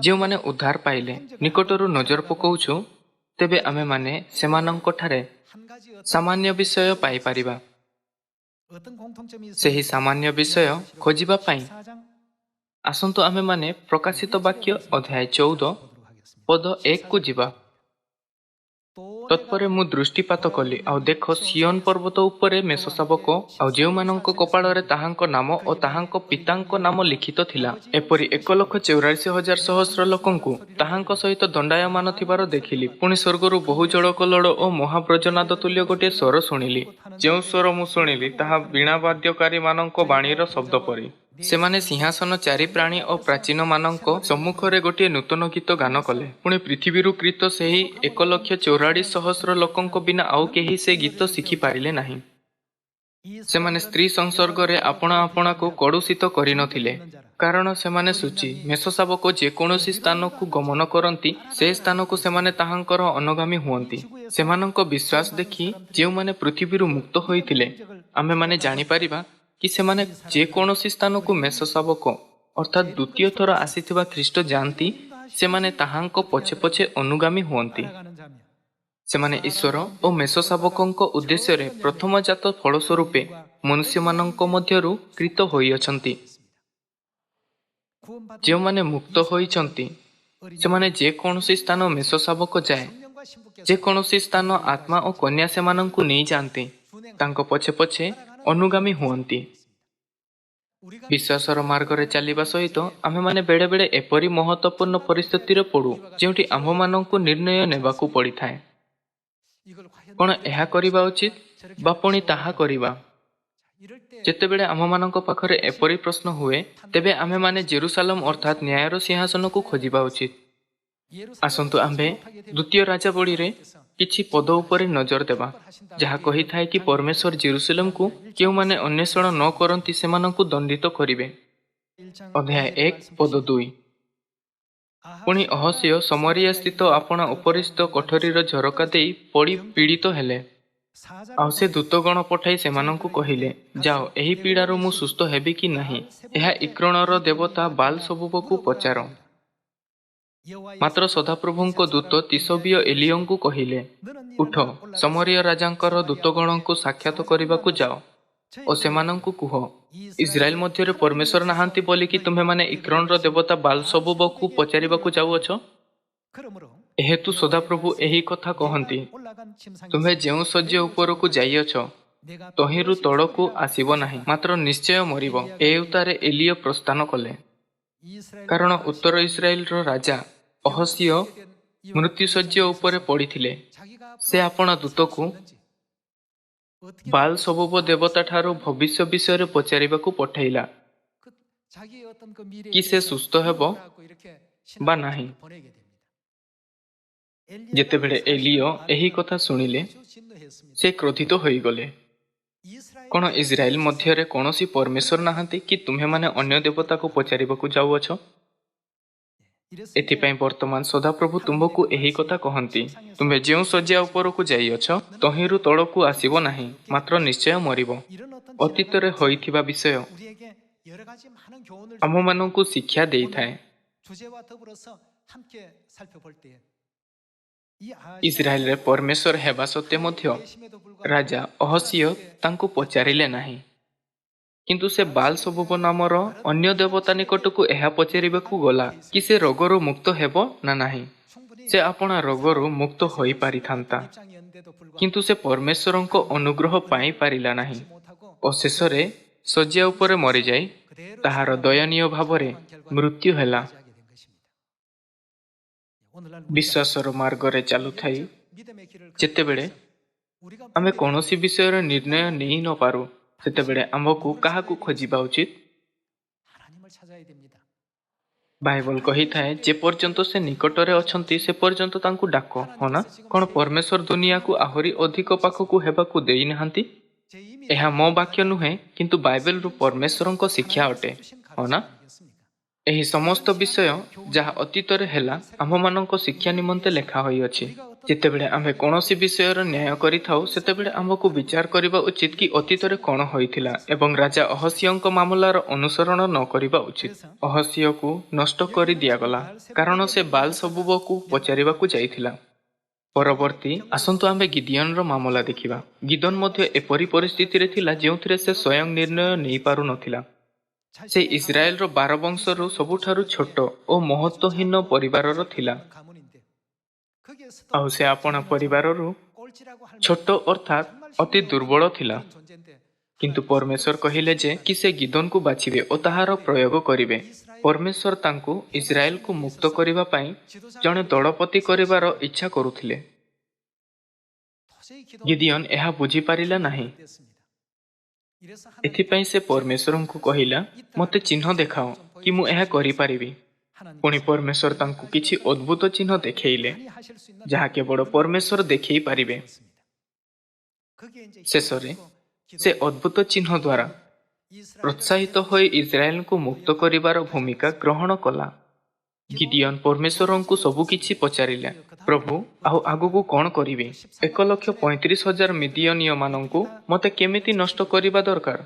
ଯେଉଁମାନେ ଉଦ୍ଧାର ପାଇଲେ ନିକଟରୁ ନଜର ପକାଉଛୁ, ତେବେ ଆମେମାନେ ସେମାନଙ୍କଠାରେ ସାମାନ୍ୟ ବିଷୟ ପାଇପାରିବା। ସେହି ସାମାନ୍ୟ ବିଷୟ ଖୋଜିବା ପାଇଁ ଆସନ୍ତୁ ଆମେମାନେ ପ୍ରକାଶିତ ବାକ୍ୟ ଅଧ୍ୟାୟ 14 ପଦ 1କୁ ଯିବା। ତତ୍ପରେ ମୁଁ ଦୃଷ୍ଟିପାତ କଲି, ଆଉ ଦେଖ, ସିୟନ ପର୍ବତ ଉପରେ ମେଷଶାବକ, ଆଉ ଯେଉଁମାନଙ୍କ କପାଳରେ ତାହାଙ୍କ ନାମ ଓ ତାହାଙ୍କ ପିତାଙ୍କ ନାମ ଲିଖିତ ଥିଲା, ଏପରି 1,44,000 ସହସ୍ର ଲୋକଙ୍କୁ ତାହାଙ୍କ ସହିତ ଦଣ୍ଡାୟମାନ ଥିବାର ଦେଖିଲି। ପୁଣି ସ୍ୱର୍ଗରୁ ବହୁ ଜଳକଲ୍ଲୋଳ ଓ ମହାବ୍ରଜନାଦ ତୁଲ୍ୟ ଗୋଟିଏ ସ୍ୱର ଶୁଣିଲି। ଯେଉଁ ସ୍ୱର ମୁଁ ଶୁଣିଲି, ତାହା ବୀଣାବାଦ୍ୟକାରୀମାନଙ୍କ ବାଣୀର ଶବ୍ଦ ପରି। ସେମାନେ ସିଂହାସନ, ଚାରି ପ୍ରାଣୀ ଓ ପ୍ରାଚୀନମାନଙ୍କ ସମ୍ମୁଖରେ ଗୋଟିଏ ନୂତନ ଗୀତ ଗାନ କଲେ। ପୁଣି ପୃଥିବୀରୁ କ୍ରୀତ ସେହି 1,44,000 ଲୋକଙ୍କ ବିନା ଆଉ କେହି ସେ ଗୀତ ଶିଖିପାରିଲେ ନାହିଁ। ସେମାନେ ସ୍ତ୍ରୀ ସଂସର୍ଗରେ ଆପଣା ଆପଣାକୁ କଳୁଷିତ କରିନଥିଲେ, କାରଣ ସେମାନେ ସୂଚି। ମେଷଶାବକ ଯେକୌଣସି ସ୍ଥାନକୁ ଗମନ କରନ୍ତି, ସେ ସ୍ଥାନକୁ ସେମାନେ ତାହାଙ୍କର ଅନୁଗାମୀ ହୁଅନ୍ତି। ସେମାନଙ୍କ ବିଶ୍ୱାସ ଦେଖି ଯେଉଁମାନେ ପୃଥିବୀରୁ ମୁକ୍ତ ହୋଇଥିଲେ, ଆମେମାନେ ଜାଣିପାରିବା କି ସେମାନେ ଯେକୌଣସି ସ୍ଥାନକୁ ମେଷଶାବକ ଅର୍ଥାତ୍ ଦ୍ୱିତୀୟ ଥର ଆସିଥିବା ଖ୍ରୀଷ୍ଟ ଯାଆନ୍ତି, ସେମାନେ ତାହାଙ୍କ ପଛେ ପଛେ ଅନୁଗାମୀ ହୁଅନ୍ତି। ସେମାନେ ଈଶ୍ୱର ଓ ମେଷଶାବକଙ୍କ ଉଦ୍ଦେଶ୍ୟରେ ପ୍ରଥମଜାତ ଫଳ ସ୍ୱରୂପେ ମନୁଷ୍ୟମାନଙ୍କ ମଧ୍ୟରୁ କ୍ରୀତ ହୋଇଅଛନ୍ତି। ଯେଉଁମାନେ ମୁକ୍ତ ହୋଇଛନ୍ତି, ସେମାନେ ଯେକୌଣସି ସ୍ଥାନ ମେଷଶାବକ ଯାଏ, ଯେକୌଣସି ସ୍ଥାନ ଆତ୍ମା ଓ କନ୍ୟା ସେମାନଙ୍କୁ ନେଇଯାଆନ୍ତି, ତାଙ୍କ ପଛେ ପଛେ ଅନୁଗାମୀ ହୁଅନ୍ତି। ବିଶ୍ୱାସର ମାର୍ଗରେ ଚାଲିବା ସହିତ ଆମେମାନେ ବେଳେବେଳେ ଏପରି ମହତ୍ତ୍ୱପୂର୍ଣ୍ଣ ପରିସ୍ଥିତିରେ ପଡ଼ୁ, ଯେଉଁଠି ଆମ୍ଭମାନଙ୍କୁ ନିର୍ଣ୍ଣୟ ନେବାକୁ ପଡ଼ିଥାଏ। କ'ଣ ଏହା କରିବା ଉଚିତ ବା ପୁଣି ତାହା କରିବା? ଯେତେବେଳେ ଆମମାନଙ୍କ ପାଖରେ ଏପରି ପ୍ରଶ୍ନ ହୁଏ, ତେବେ ଆମେମାନେ ଜେରୁସାଲେମ ଅର୍ଥାତ୍ ନ୍ୟାୟର ସିଂହାସନକୁ ଖୋଜିବା ଉଚିତ। ଆସନ୍ତୁ ଆମ୍ଭେ ଦ୍ୱିତୀୟ ରାଜାବଳୀରେ କିଛି ପଦ ଉପରେ ନଜର ଦେବା, ଯାହା କହିଥାଏ କି ପରମେଶ୍ୱର ଜେରୁସାଲେମକୁ କେଉଁମାନେ ଅନ୍ୱେଷଣ ନ କରନ୍ତି ସେମାନଙ୍କୁ ଦଣ୍ଡିତ କରିବେ। ଅଧ୍ୟାୟ 1 ପଦ 2। ପୁଣି ଅହସ୍ୟ ସମରିୟା ସ୍ଥିତ ଆପଣା ଉପରିସ୍ଥ କୋଠରୀର ଝରକା ଦେଇ ପଡ଼ି ପୀଡ଼ିତ ହେଲେ। ଆଉ ସେ ଦୂତଗଣ ପଠାଇ ସେମାନଙ୍କୁ କହିଲେ, ଯାଅ, ଏହି ପୀଡ଼ାରୁ ମୁଁ ସୁସ୍ଥ ହେବି କି ନାହିଁ, ଏହା ଇକ୍ରୋନର ଦେବତା ବାଲସବୁବକୁ ପଚାର। ମାତ୍ର ସଦାପ୍ରଭୁଙ୍କ ଦୂତ ତିସବୀୟ ଏଲିୟଙ୍କୁ କହିଲେ, ଉଠ, ସମରୀୟ ରାଜାଙ୍କର ଦୂତଗଣଙ୍କୁ ସାକ୍ଷାତ କରିବାକୁ ଯାଅ ଓ ସେମାନଙ୍କୁ କୁହ, ଇସ୍ରାଏଲ ମଧ୍ୟରେ ପରମେଶ୍ୱର ନାହାନ୍ତି ବୋଲିକି ତୁମ୍ଭେମାନେ ଇକ୍ରୋନର ଦେବତା ବାଲସବୁବକୁ ପଚାରିବାକୁ ଯାଉଅଛ? ଏହେତୁ ସଦାପ୍ରଭୁ ଏହି କଥା କହନ୍ତି, ତୁମ୍ଭେ ଯେଉଁ ଶଯ୍ୟ ଉପରକୁ ଯାଇଅଛ, ତହିଁରୁ ତଳକୁ ଆସିବ ନାହିଁ, ମାତ୍ର ନିଶ୍ଚୟ ମରିବ। ଏ ଉତ୍ତାରେ ଏଲିୟ ପ୍ରସ୍ଥାନ କଲେ। କାରଣ ଉତ୍ତର ଇସ୍ରାଏଲର ରାଜା ଅହସ୍ୟ ମୃତ୍ୟୁଶଯ୍ୟ ଉପରେ ପଡ଼ିଥିଲେ। ସେ ଆପଣା ଦୂତକୁ ବାଲସବୁବ ଦେବତାଠାରୁ ଭବିଷ୍ୟ ବିଷୟରେ ପଚାରିବାକୁ ପଠାଇଲା କି ସେ ସୁସ୍ଥ ହେବ ବା ନାହିଁ। ଯେତେବେଳେ ଏଲିୟ ଏହି କଥା ଶୁଣିଲେ, ସେ କ୍ରୋଧିତ ହୋଇଗଲେ। କ'ଣ ଇସ୍ରାଏଲ ମଧ୍ୟରେ କୌଣସି ପରମେଶ୍ୱର ନାହାନ୍ତି କି ତୁମ୍ଭେମାନେ ଅନ୍ୟ ଦେବତାକୁ ପଚାରିବାକୁ ଯାଉଅଛ? ଏଥିପାଇଁ ବର୍ତ୍ତମାନ ସଦାପ୍ରଭୁ ତୁମ୍ଭକୁ ଏହି କଥା କହନ୍ତି, ତୁମ୍ଭେ ଯେଉଁ ଶଯ୍ୟା ଉପରକୁ ଯାଇଅଛ, ତହିଁରୁ ତଳକୁ ଆସିବ ନାହିଁ, ମାତ୍ର ନିଶ୍ଚୟ ମରିବ। ଅତୀତରେ ହୋଇଥିବା ବିଷୟ ଆମମାନଙ୍କୁ ଶିକ୍ଷା ଦେଇଥାଏ। ଇସ୍ରାଏଲରେ ପରମେଶ୍ୱର ହେବା ସତ୍ତ୍ୱେ ମଧ୍ୟ ରାଜା ଅହସ୍ୟ ତାଙ୍କୁ ପଚାରିଲେ ନାହିଁ। କିନ୍ତୁ ସେ ବାଲସବୁବ ନାମର ଅନ୍ୟ ଦେବତା ନିକଟକୁ ଏହା ପଚାରିବାକୁ ଗଲା କି ସେ ରୋଗରୁ ମୁକ୍ତ ହେବ ନା ନାହିଁ। ସେ ଆପଣା ରୋଗରୁ ମୁକ୍ତ ହୋଇପାରିଥାନ୍ତା, କିନ୍ତୁ ସେ ପରମେଶ୍ୱରଙ୍କ ଅନୁଗ୍ରହ ପାଇପାରିଲା ନାହିଁ ଓ ଶେଷରେ ଶଯ୍ୟା ଉପରେ ମରିଯାଇ ତାହାର ଦୟନୀୟ ଭାବରେ ମୃତ୍ୟୁ ହେଲା। ବିଶ୍ୱାସର ମାର୍ଗରେ ଚାଲୁଥାଇ ଯେତେବେଳେ ଆମେ କୌଣସି ବିଷୟରେ ନିର୍ଣ୍ଣୟ ନେଇ ନ ପାରୁ, ସେତେବେଳେ ଆମ୍ଭକୁ କାହାକୁ ଖୋଜିବା ଉଚିତ? 하나님을 찾아야 됩니다. ବାଇବଲ କହିଥାଏ ଯେ ପର୍ଯ୍ୟନ୍ତ ସେ ନିକଟରେ ଅଛନ୍ତି ସେ ପର୍ଯ୍ୟନ୍ତ ତାଙ୍କୁ ଡାକ। ହଁ ନା? କଣ ପରମେଶ୍ୱର ଦୁନିଆକୁ ଆହୁରି ଅଧିକ ପାଖକୁ ହେବାକୁ ଦେଇନାହାନ୍ତି? 제 이미 ଏହା ମୋ ବାକ୍ୟ ନୁହେଁ, କିନ୍ତୁ ବାଇବେଲରୁ ପରମେଶ୍ୱରଙ୍କ ଶିକ୍ଷା ଅଟେ। ହଁ ନା? ଏହି ସମସ୍ତ ବିଷୟ ଯାହା ଅତୀତରେ ହେଲା ଆମ୍ଭମାନଙ୍କ ଶିକ୍ଷା ନିମନ୍ତେ ଲେଖା ହୋଇଅଛି। ଯେତେବେଳେ ଆମ୍ଭେ କୌଣସି ବିଷୟର ନ୍ୟାୟ କରିଥାଉ ସେତେବେଳେ ଆମ୍ଭକୁ ବିଚାର କରିବା ଉଚିତ କି ଅତୀତରେ କଣ ହୋଇଥିଲା ଏବଂ ରାଜା ଅହସ୍ୟଙ୍କ ମାମଲାର ଅନୁସରଣ ନ କରିବା ଉଚିତ। ଅହସ୍ୟକୁ ନଷ୍ଟ କରି ଦିଆଗଲା କାରଣ ସେ ବାଲ ସବୁବକୁ ପଚାରିବାକୁ ଯାଇଥିଲା। ପରବର୍ତ୍ତୀ ଆସନ୍ତୁ ଆମ୍ଭେ ଗିଦିଅନର ମାମଲା ଦେଖିବା। ଗିଦନ ମଧ୍ୟ ଏପରି ପରିସ୍ଥିତିରେ ଥିଲା ଯେଉଁଥିରେ ସେ ସ୍ୱୟଂ ନିର୍ଣ୍ଣୟ ନେଇପାରୁନଥିଲା। ସେ ଇସ୍ରାଏଲର 12 ବଂଶରୁ ସବୁଠାରୁ ଛୋଟ ଓ ମହତ୍ତ୍ୱହୀନ ପରିବାରର ଥିଲା। ଆଉ ସେ ଆପଣା ପରିବାରରୁ ଛୋଟ ଅର୍ଥାତ୍ ଅତି ଦୁର୍ବଳ ଥିଲା। କିନ୍ତୁ ପରମେଶ୍ୱର କହିଲେ ଯେ କି ସେ ଗିଦନକୁ ବାଛିବେ ଓ ତାହାର ପ୍ରୟୋଗ କରିବେ। ପରମେଶ୍ୱର ତାଙ୍କୁ ଇସ୍ରାଏଲକୁ ମୁକ୍ତ କରିବା ପାଇଁ ଜଣେ ଦଳପତି କରିବାର ଇଚ୍ଛା କରୁଥିଲେ। ଗିଦିଅନ ଏହା ବୁଝିପାରିଲା ନାହିଁ। ଏଥିପାଇଁ ସେ ପରମେଶ୍ୱରଙ୍କୁ କହିଲା, ମୋତେ ଚିହ୍ନ ଦେଖାଅ କି ମୁଁ ଏହା କରିପାରିବି। ପୁଣି ପରମେଶ୍ୱର ତାଙ୍କୁ କିଛି ଅଦ୍ଭୁତ ଚିହ୍ନ ଦେଖେଇଲେ ଯାହା କେବଳ ପରମେଶ୍ୱର ଦେଖେଇ ପାରିବେ। ଶେଷରେ ସେ ଅଦ୍ଭୁତ ଚିହ୍ନ ଦ୍ୱାରା ପ୍ରୋତ୍ସାହିତ ହୋଇ ଇସ୍ରାଏଲଙ୍କୁ ମୁକ୍ତ କରିବାର ଭୂମିକା ଗ୍ରହଣ କଲା। ଗିଦିଅନ ପରମେଶ୍ୱରଙ୍କୁ ସବୁକିଛି ପଚାରିଲେ, ପ୍ରଭୁ ଆଉ ଆଗକୁ କଣ କରିବି? 1,35,000 ମିଦିଅନୀୟମାନଙ୍କୁ ମୋତେ କେମିତି ନଷ୍ଟ କରିବା ଦରକାର?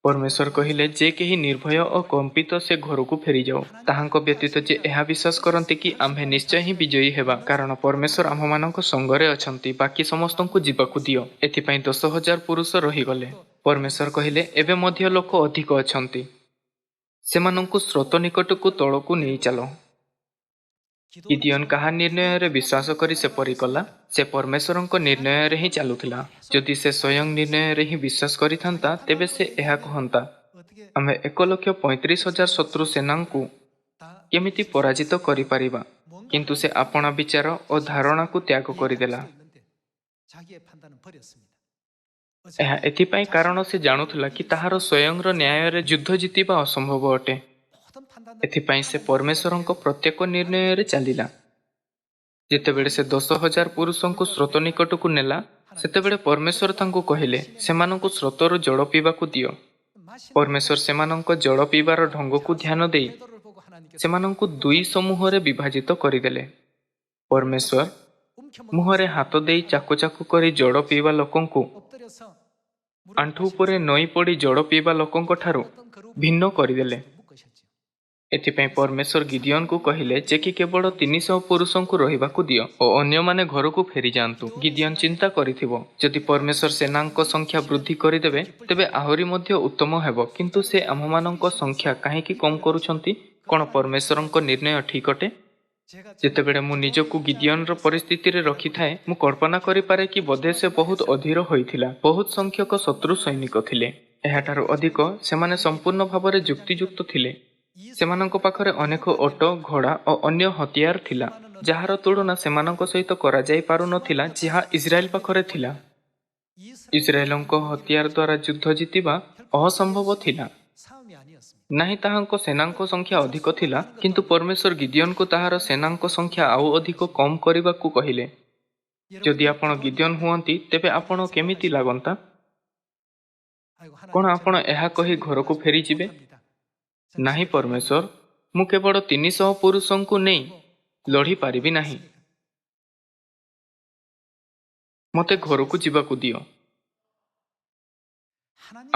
ପରମେଶ୍ୱର କହିଲେ ଯେ କେହି ନିର୍ଭୟ ଓ କମ୍ପିତ ସେ ଘରକୁ ଫେରିଯାଉ। ତାହାଙ୍କ ବ୍ୟତୀତ ଯେ ଏହା ବିଶ୍ୱାସ କରନ୍ତି କି ଆମ୍ଭେ ନିଶ୍ଚୟ ହିଁ ବିଜୟୀ ହେବା କାରଣ ପରମେଶ୍ୱର ଆମ୍ଭମାନଙ୍କ ସଙ୍ଗରେ ଅଛନ୍ତି, ବାକି ସମସ୍ତଙ୍କୁ ଯିବାକୁ ଦିଅ। ଏଥିପାଇଁ 10,000 ପୁରୁଷ ରହିଗଲେ। ପରମେଶ୍ୱର କହିଲେ, ଏବେ ମଧ୍ୟ ଲୋକ ଅଧିକ ଅଛନ୍ତି। ସେମାନଙ୍କୁ ସ୍ରୋତ ନିକଟକୁ ତଳକୁ ନେଇ ଚାଲ। ଗିଦିଅନ କାହା ନିର୍ଣ୍ଣୟରେ ବିଶ୍ୱାସ କରି ସେପରି କଲା? ସେ ପରମେଶ୍ୱରଙ୍କ ନିର୍ଣ୍ଣୟରେ ହିଁ ଚାଲୁଥିଲା। ଯଦି ସେ ସ୍ୱୟଂ ନିର୍ଣ୍ଣୟରେ ହିଁ ବିଶ୍ୱାସ କରିଥାନ୍ତା ତେବେ ସେ ଏହା କହନ୍ତା, ଆମେ 1,35,000 ଶତ୍ରୁ ସେନାଙ୍କୁ କେମିତି ପରାଜିତ କରିପାରିବା? କିନ୍ତୁ ସେ ଆପଣା ବିଚାର ଓ ଧାରଣାକୁ ତ୍ୟାଗ କରିଦେଲା। ଏହା ଏଥିପାଇଁ କାରଣ ସେ ଜାଣୁଥିଲା କି ତାହାର ସ୍ୱୟଂର ନ୍ୟାୟରେ ଯୁଦ୍ଧ ଜିତିବା ଅସମ୍ଭବ ଅଟେ। ଏଥିପାଇଁ ସେ ପରମେଶ୍ୱରଙ୍କ ପ୍ରତ୍ୟେକ ନିର୍ଣ୍ଣୟରେ ଚାଲିଲା। ଯେତେବେଳେ ସେ 10,000 ପୁରୁଷଙ୍କୁ ସ୍ରୋତ ନିକଟକୁ ନେଲା ସେତେବେଳେ ପରମେଶ୍ୱର ତାଙ୍କୁ କହିଲେ, ସେମାନଙ୍କୁ ସ୍ରୋତରୁ ଜଳ ପିଇବାକୁ ଦିଅ। ପରମେଶ୍ୱର ସେମାନଙ୍କ ଜଳ ପିଇବାର ଢଙ୍ଗକୁ ଧ୍ୟାନ ଦେଇ ସେମାନଙ୍କୁ 2 ସମୂହରେ ବିଭାଜିତ କରିଦେଲେ। ପରମେଶ୍ୱର ମୁହଁରେ ହାତ ଦେଇ ଚାକୁ ଚାକୁ କରି ଜଳ ପିଇବା ଲୋକଙ୍କୁ ଆଣ୍ଠୁ ଉପରେ ନଇଁ ପଡ଼ି ଜଳ ପିଇବା ଲୋକଙ୍କ ଠାରୁ ଭିନ୍ନ କରିଦେଲେ। ଏଥିପାଇଁ ପରମେଶ୍ୱର ଗିଦିଅନକୁ କହିଲେ ଯେ କି କେବଳ 300 ପୁରୁଷଙ୍କୁ ରହିବାକୁ ଦିଅ ଓ ଅନ୍ୟମାନେ ଘରକୁ ଫେରିଯାଆନ୍ତୁ। ଗିଦିଅନ ଚିନ୍ତା କରିଥିବ, ଯଦି ପରମେଶ୍ୱର ସେନାଙ୍କ ସଂଖ୍ୟା ବୃଦ୍ଧି କରିଦେବେ ତେବେ ଆହୁରି ମଧ୍ୟ ଉତ୍ତମ ହେବ, କିନ୍ତୁ ସେ ଆମ୍ଭମାନଙ୍କ ସଂଖ୍ୟା କାହିଁକି କମ୍ କରୁଛନ୍ତି? କଣ ପରମେଶ୍ୱରଙ୍କ ନିର୍ଣ୍ଣୟ ଠିକ୍ ଅଟେ? ଯେତେବେଳେ ମୁଁ ନିଜକୁ ଗିଦିଅନର ପରିସ୍ଥିତିରେ ରଖିଥାଏ ମୁଁ କଳ୍ପନା କରିପାରେ କି ବୋଧେ ସେ ବହୁତ ଅଧୀର ହୋଇଥିଲା। ବହୁତ ସଂଖ୍ୟକ ଶତ୍ରୁ ସୈନିକ ଥିଲେ। ଏହାଠାରୁ ଅଧିକ ସେମାନେ ସମ୍ପୂର୍ଣ୍ଣ ଭାବରେ ଯୁକ୍ତିଯୁକ୍ତ ଥିଲେ। ସେମାନଙ୍କ ପାଖରେ ଅନେକ ଓଟ, ଘୋଡ଼ା ଓ ଅନ୍ୟ ହତିଆର ଥିଲା ଯାହାର ତୁଳନା ସେମାନଙ୍କ ସହିତ କରାଯାଇ ପାରୁନଥିଲା ଯାହା ଇସ୍ରାଏଲ ପାଖରେ ଥିଲା। ଇସ୍ରାଏଲଙ୍କ ହତିଆର ଦ୍ୱାରା ଯୁଦ୍ଧ ଜିତିବା ଅସମ୍ଭବ ଥିଲା। ନାହିଁ ତାହାଙ୍କ ସେନାଙ୍କ ସଂଖ୍ୟା ଅଧିକ ଥିଲା, କିନ୍ତୁ ପରମେଶ୍ୱର ଗିଦିଅନକୁ ତାହାର ସେନାଙ୍କ ସଂଖ୍ୟା ଆଉ ଅଧିକ କମ୍ କରିବାକୁ କହିଲେ। ଯଦି ଆପଣ ଗିଦିଅନ ହୁଅନ୍ତି ତେବେ ଆପଣ କେମିତି ଲାଗନ୍ତା? କଣ ଆପଣ ଏହା କହି ଘରକୁ ଫେରିଯିବେ? ନାହିଁ ପରମେଶ୍ୱର, ମୁଁ କେବଳ 300 ପୁରୁଷଙ୍କୁ ନେଇ ଲଢ଼ି ପାରିବି ନାହିଁ। ମୋତେ ଘରକୁ ଯିବାକୁ ଦିଅ।